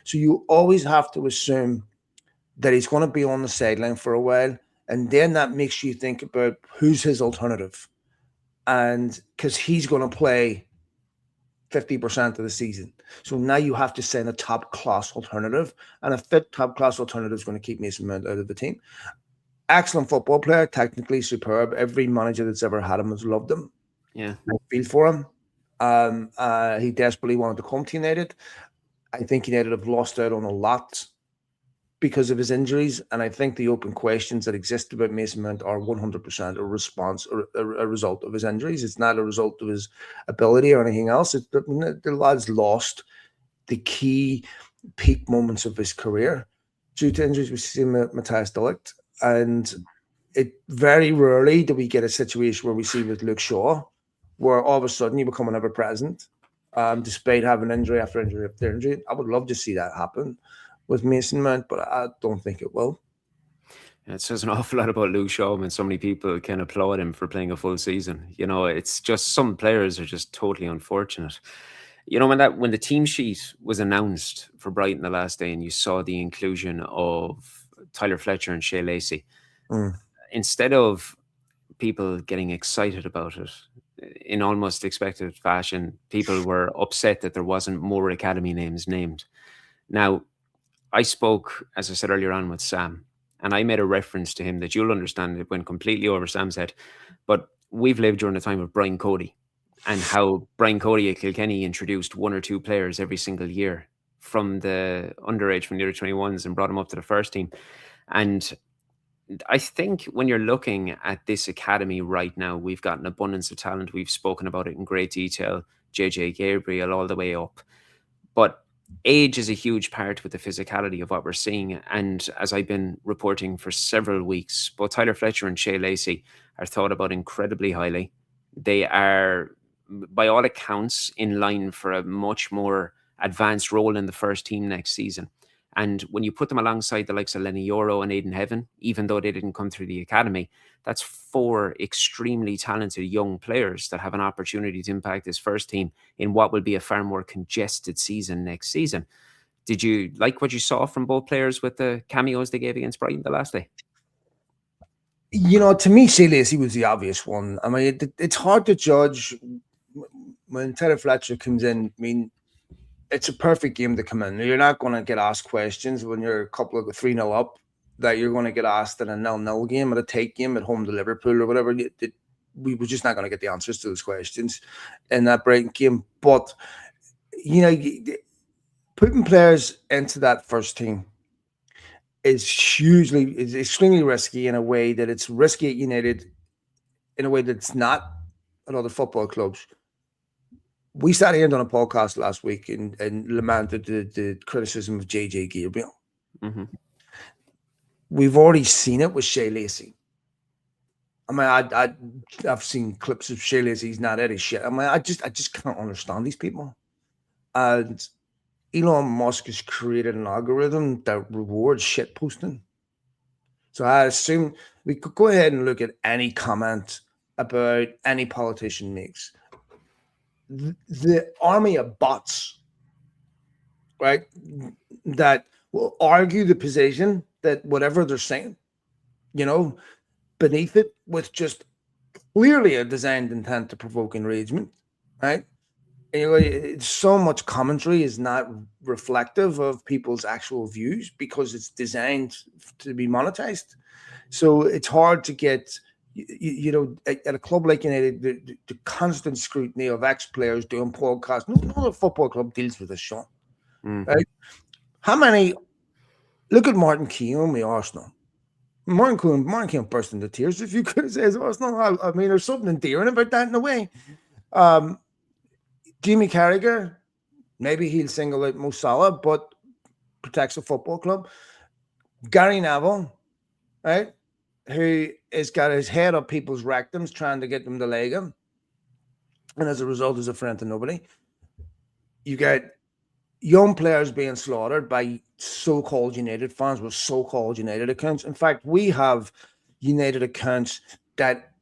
So you always have to assume that he's going to be on the sideline for a while. And then that makes you think about who's his alternative. And because he's going to play 50% of the season. So now you have to send a top class alternative. And a fit top class alternative is going to keep Mason Mount out of the team. Excellent football player, technically superb. Every manager that's ever had him has loved him. Yeah. I feel for him. He desperately wanted to come to United. I think United have lost out on a lot because of his injuries, and I think the open questions that exist about Mason Mount are 100% a response or a result of his injuries. It's not a result of his ability or anything else. The lad's lost the key peak moments of his career due to injuries. We see Matthias de Ligt, and it very rarely do we get a situation where we see with Luke Shaw, where all of a sudden you become an ever present, despite having injury after injury after injury. I would love to see that happen with Mason Mount, but I don't think it will. It says an awful lot about Luke Shaw when so many people can applaud him for playing a full season. You know, it's just some players are just totally unfortunate. You know, when the team sheet was announced for Brighton the last day, and you saw the inclusion of Tyler Fletcher and Shea Lacey, instead of people getting excited about it in almost expected fashion, people were upset that there wasn't more academy names named. Now, I spoke, as I said earlier on, with Sam, and I made a reference to him that you'll understand it went completely over Sam's head. But we've lived during the time of Brian Cody and how Brian Cody at Kilkenny introduced 1 or 2 players every single year from the underage, from the under 21s, and brought them up to the first team. And I think when you're looking at this academy right now, we've got an abundance of talent. We've spoken about it in great detail. JJ Gabriel all the way up. But age is a huge part with the physicality of what we're seeing. And as I've been reporting for several weeks, both Tyler Fletcher and Shea Lacey are thought about incredibly highly. They are, by all accounts, in line for a much more advanced role in the first team next season. And when you put them alongside the likes of Lenny Yoro and Aidan Heaven, even though they didn't come through the academy, that's 4 extremely talented young players that have an opportunity to impact this first team in what will be a far more congested season next season. Did you like what you saw from both players with the cameos they gave against Brighton the last day? You know, to me, Shea Lacey was the obvious one. I mean, it's hard to judge when Tyler Fletcher comes in. I mean, it's a perfect game to come in. You're not going to get asked questions when you're a couple of 3-0 up that you're going to get asked in a 0-0 game, at a tight game at home to Liverpool or whatever. We were just not going to get the answers to those questions in that Brighton game. But, putting players into that first team is extremely risky in a way that it's risky at United in a way that it's not at other football clubs. We sat here and done a podcast last week and lamented the criticism of JJ Gabriel. Mm-hmm. We've already seen it with Shea Lacey. I mean, I've seen clips of Shea Lacey. He's not at his shit. I mean, I just can't understand these people. And Elon Musk has created an algorithm that rewards shit posting. So I assume we could go ahead and look at any comment about any politician makes. The army of bots, right, that will argue the position that whatever they're saying, beneath it with just clearly a designed intent to provoke enragement, right? So much commentary is not reflective of people's actual views because it's designed to be monetized. So it's hard to get, at a club like United, the constant scrutiny of ex-players doing podcasts. No other football club deals with this, Shaun. Right? How many? Look at Martin Keown with Arsenal. Martin Keown burst into tears if you could say Arsenal. I mean, there's something endearing about that in a way. Jimmy Carragher, maybe he'll single out Mo Salah, but protects a football club. Gary Neville, right, who has got his head up people's rectums trying to get them to leg him. And as a result, is a friend to nobody. You get young players being slaughtered by so-called United fans with so-called United accounts. In fact, we have United accounts that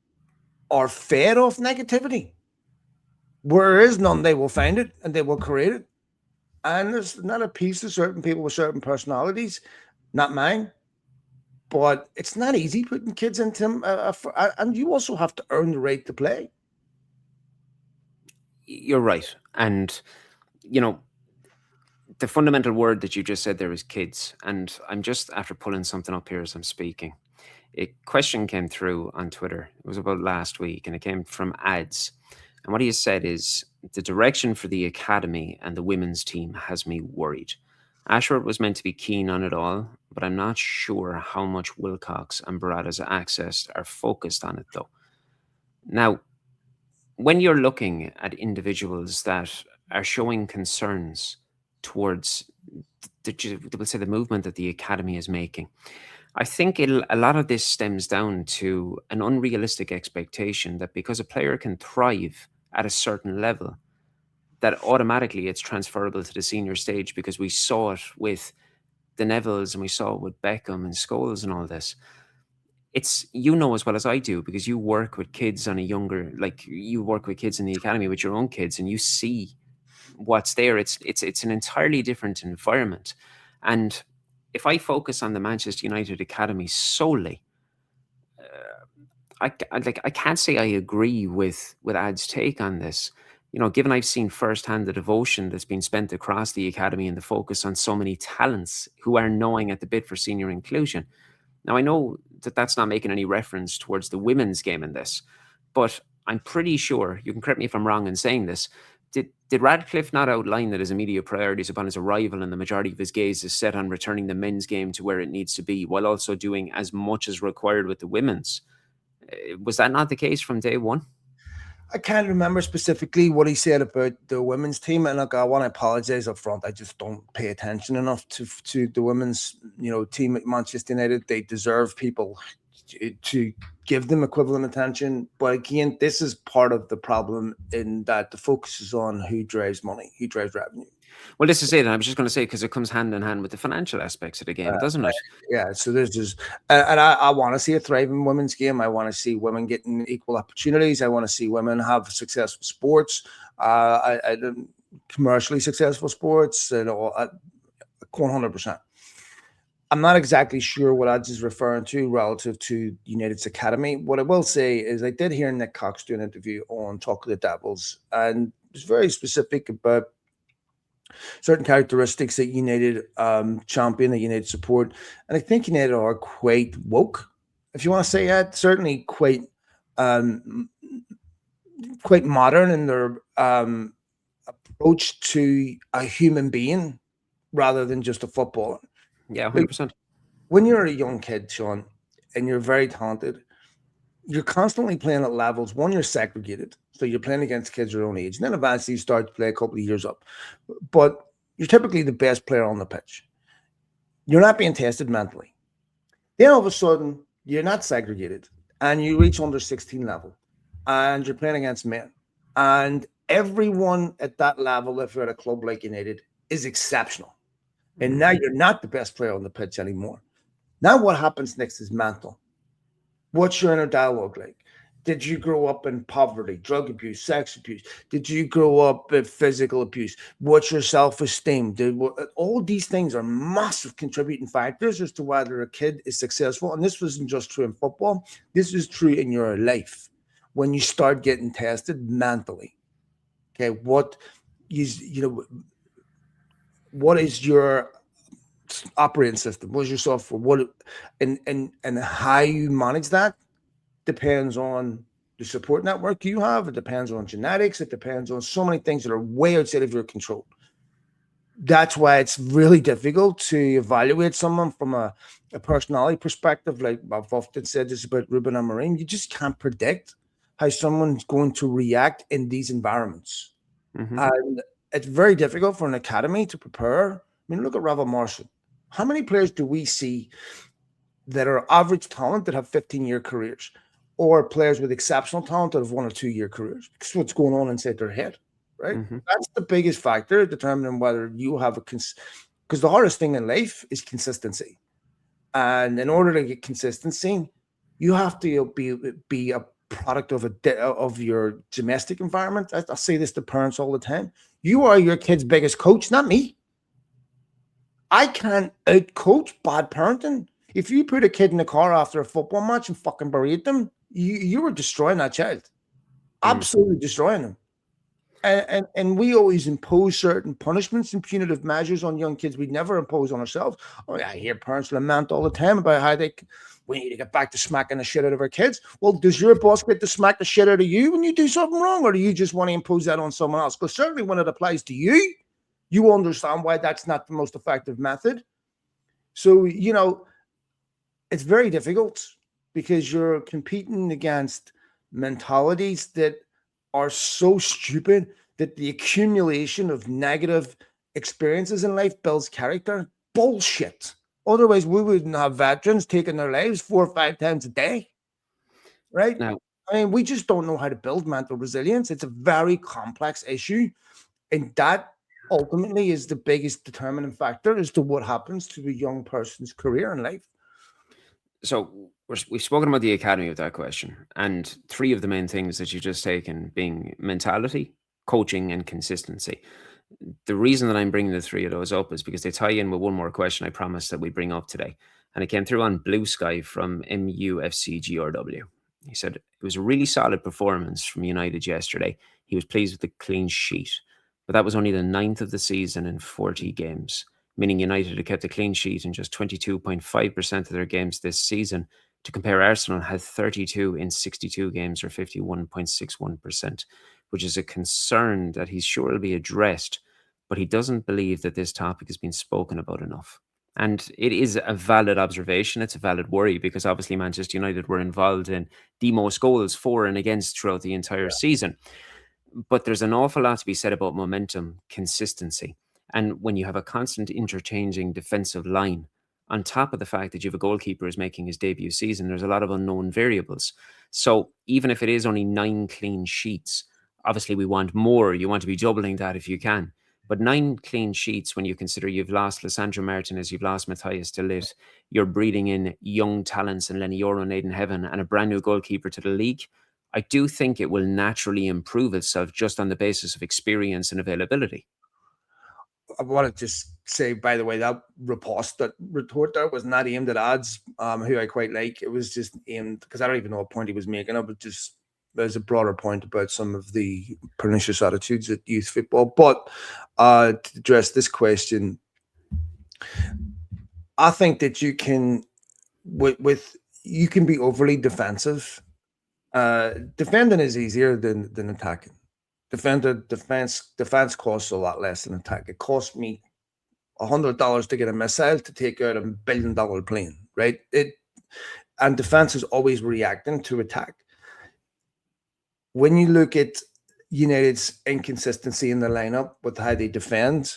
are fed off negativity. Where there is none, they will find it and they will create it. And there's not a piece of certain people with certain personalities, not mine. But it's not easy putting kids into them. And you also have to earn the right to play. You're right. And, the fundamental word that you just said there is kids. And I'm just after pulling something up here as I'm speaking. A question came through on Twitter. It was about last week and it came from Ads. And what he has said is, the direction for the academy and the women's team has me worried. Ashworth was meant to be keen on it all, but I'm not sure how much Wilcox and Barada's access are focused on it, though. Now, when you're looking at individuals that are showing concerns towards the movement that the academy is making, I think a lot of this stems down to an unrealistic expectation that because a player can thrive at a certain level, that automatically it's transferable to the senior stage, because we saw it with the Nevilles and we saw it with Beckham and Scholes and all this. It's, as well as I do, because you work with kids on a younger, like you work with kids in the academy with your own kids and you see what's there. It's an entirely different environment. And if I focus on the Manchester United Academy solely, I can't say I agree with Ad's take on this. Given I've seen firsthand the devotion that's been spent across the academy and the focus on so many talents who are gnawing at the bit for senior inclusion. Now, I know that that's not making any reference towards the women's game in this, but I'm pretty sure, you can correct me if I'm wrong in saying this, did Radcliffe not outline that his immediate priorities upon his arrival and the majority of his gaze is set on returning the men's game to where it needs to be, while also doing as much as required with the women's? Was that not the case from day one? I can't remember specifically what he said about the women's team, and look, I want to apologize up front. I just don't pay attention enough to the women's, team at Manchester United. They deserve people to give them equivalent attention. But again, this is part of the problem in that the focus is on who drives money, who drives revenue. Well, this is it. And I was just going to say, because it comes hand in hand with the financial aspects of the game, doesn't it? Yeah. So there's just, and I want to see a thriving women's game. I want to see women getting equal opportunities. I want to see women have successful sports, commercially successful sports, 100%. I'm not exactly sure what Ads is referring to relative to United's academy. What I will say is I did hear Nick Cox do an interview on Talk of the Devils, and it was very specific about certain characteristics that United champion, that United support, and I think United are quite woke, if you want to say that. Certainly um, quite modern in their approach to a human being rather than just a footballer. Yeah, Like 100%. when you're a young kid, Sean, and you're very talented, you're constantly playing at levels. One, you're segregated, so you're playing against kids your own age, and then eventually you start to play a couple of years up. But you're typically the best player on the pitch. You're not being tested mentally. Then all of a sudden, you're not segregated, and you reach under 16 level, and you're playing against men, and everyone at that level, if you're at a club like United, is exceptional. And now you're not the best player on the pitch anymore. Now what happens next is mental. What's your inner dialogue like? Did you grow up in poverty, drug abuse, sex abuse? Did you grow up in physical abuse? What's your self-esteem? All these things are massive contributing factors as to whether a kid is successful. And this wasn't just true in football. This is true in your life when you start getting tested mentally. Okay, what is your operating system? What's your software? And how you manage that depends on the support network you have. It depends on genetics. It depends on so many things that are way outside of your control. That's why it's really difficult to evaluate someone from a personality perspective. Like I've often said this about Ruben and Marine, you just can't predict how someone's going to react in these environments. Mm-hmm. And it's very difficult for an academy to prepare. I mean, look at Ravel Marshall. How many players do we see that are average talent that have 15-year careers, or players with exceptional talent that have 1 or 2 year careers? Because what's going on inside their head, right? Mm-hmm. That's the biggest factor determining whether you have because the hardest thing in life is consistency. And in order to get consistency, you have to be a product of your domestic environment. I say this to parents all the time. You are your kid's biggest coach, not me. I can't out coach bad parenting. If you put a kid in the car after a football match and fucking berate them, you were destroying that child. Absolutely destroying them. And we always impose certain punishments and punitive measures on young kids. We never impose on ourselves. Oh, yeah, I hear parents lament all the time about how we need to get back to smacking the shit out of our kids. Well, does your boss get to smack the shit out of you when you do something wrong, or do you just want to impose that on someone else? Because certainly when it applies to you, you understand why that's not the most effective method. So, it's very difficult because you're competing against mentalities that are so stupid that the accumulation of negative experiences in life builds character. Bullshit. Otherwise, we wouldn't have veterans taking their lives 4 or 5 times a day, right? Now, I mean, we just don't know how to build mental resilience. It's a very complex issue. And that ultimately is the biggest determining factor as to what happens to a young person's career in life. so we've spoken about the academy with that question, and three of the main things that you just taken being mentality, coaching, and consistency. The reason that I'm bringing the three of those up is because they tie in with one more question I promised that we bring up today. And it came through on Blue Sky from MUFCGRW. He said it was a really solid performance from United yesterday. He was pleased with the clean sheet, but that was only the ninth of the season in 40 games, meaning United had kept a clean sheet in just 22.5% of their games this season. To compare, Arsenal had 32 in 62 games, or 51.61%, which is a concern that he's sure will be addressed, but he doesn't believe that this topic has been spoken about enough. And it is a valid observation. It's a valid worry because obviously Manchester United were involved in the most goals for and against throughout the entire season. But there's an awful lot to be said about momentum, consistency. And when you have a constant interchanging defensive line, on top of the fact that you have a goalkeeper who's making his debut season, there's a lot of unknown variables. So even if it is only 9 clean sheets, obviously we want more. You want to be doubling that if you can. But 9 clean sheets, when you consider you've lost Lisandro Martinez, you've lost Matthias de Ligt, you're breeding in young talents in Lenny Yoro and Aidan Heaven, and a brand new goalkeeper to the league, I do think it will naturally improve itself just on the basis of experience and availability. I want to just say, by the way, that retort there was not aimed at ads, who I quite like. It was just aimed because I don't even know what point he was making. It was just there's a broader point about some of the pernicious attitudes at youth football. But to address this question, I think that you can, you can be overly defensive. Defending is easier than attacking. Defense costs a lot less than attack. It cost me $100 to get a missile to take out $1 billion plane, right? And defense is always reacting to attack. When you look at United's inconsistency in the lineup with how they defend,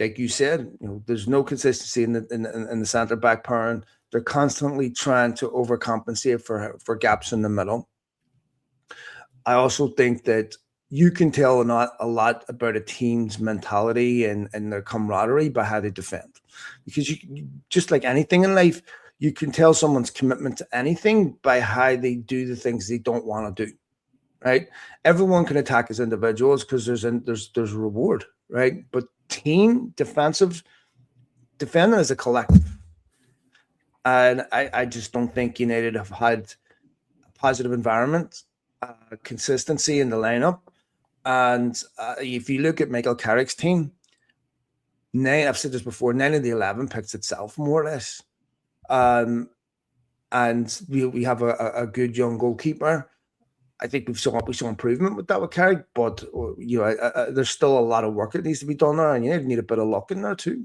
like you said, there's no consistency in the centre back pairing. They're constantly trying to overcompensate for gaps in the middle. I also think that you can tell a lot about a team's mentality and their camaraderie by how they defend. Because you just like anything in life, you can tell someone's commitment to anything by how they do the things they don't want to do, right? Everyone can attack as individuals because there's reward, right? But team defending as a collective. And I just don't think United have had a positive environment, consistency in the lineup. And if you look at Michael Carrick's team, I've said this before, 9 of the 11 picks itself, more or less. And we have a good young goalkeeper. I think we saw improvement with that with Carrick, but there's still a lot of work that needs to be done there, and you need a bit of luck in there too.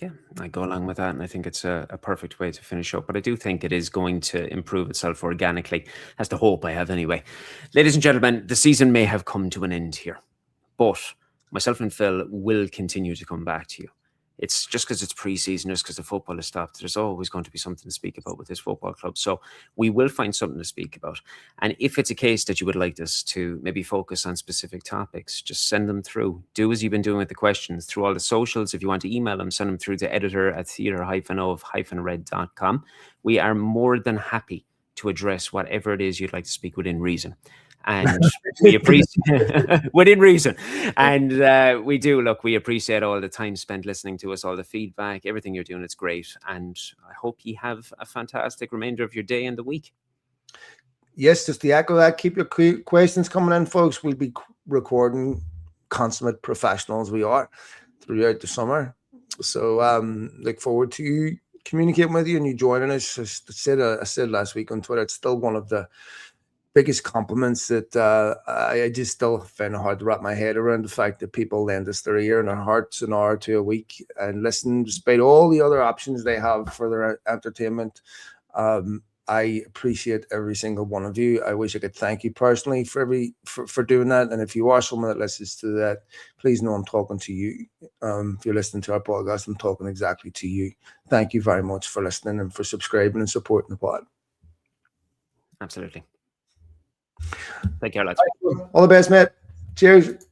Yeah, I go along with that, and I think it's a perfect way to finish up. But I do think it is going to improve itself organically. That's the hope I have anyway. Ladies and gentlemen, the season may have come to an end here, but myself and Phil will continue to come back to you. It's just because it's pre-season, just because the football has stopped. There's always going to be something to speak about with this football club. So we will find something to speak about. And if it's a case that you would like us to maybe focus on specific topics, just send them through. Do as you've been doing with the questions through all the socials. If you want to email them, send them through to editor@theatre-of-red.com. We are more than happy to address whatever it is you'd like to speak within reason. And we appreciate within reason. And we appreciate all the time spent listening to us, all the feedback, everything you're doing. It's great. And I hope you have a fantastic remainder of your day and the week. Yes, just to echo that, keep your questions coming in, folks. We'll be recording consummate professionals we are throughout the summer. So look forward to communicating with you and you joining us. I said last week on Twitter, it's still one of the biggest compliments that I just still find it hard to wrap my head around, the fact that people lend us their ear and their hearts an hour to a week and listen, despite all the other options they have for their entertainment. I appreciate every single one of you. I wish I could thank you personally for doing that. And if you are someone that listens to that, please know I'm talking to you. If you're listening to our podcast, I'm talking exactly to you. Thank you very much for listening and for subscribing and supporting the pod. Absolutely. Take care, lads. All the best, mate. Cheers.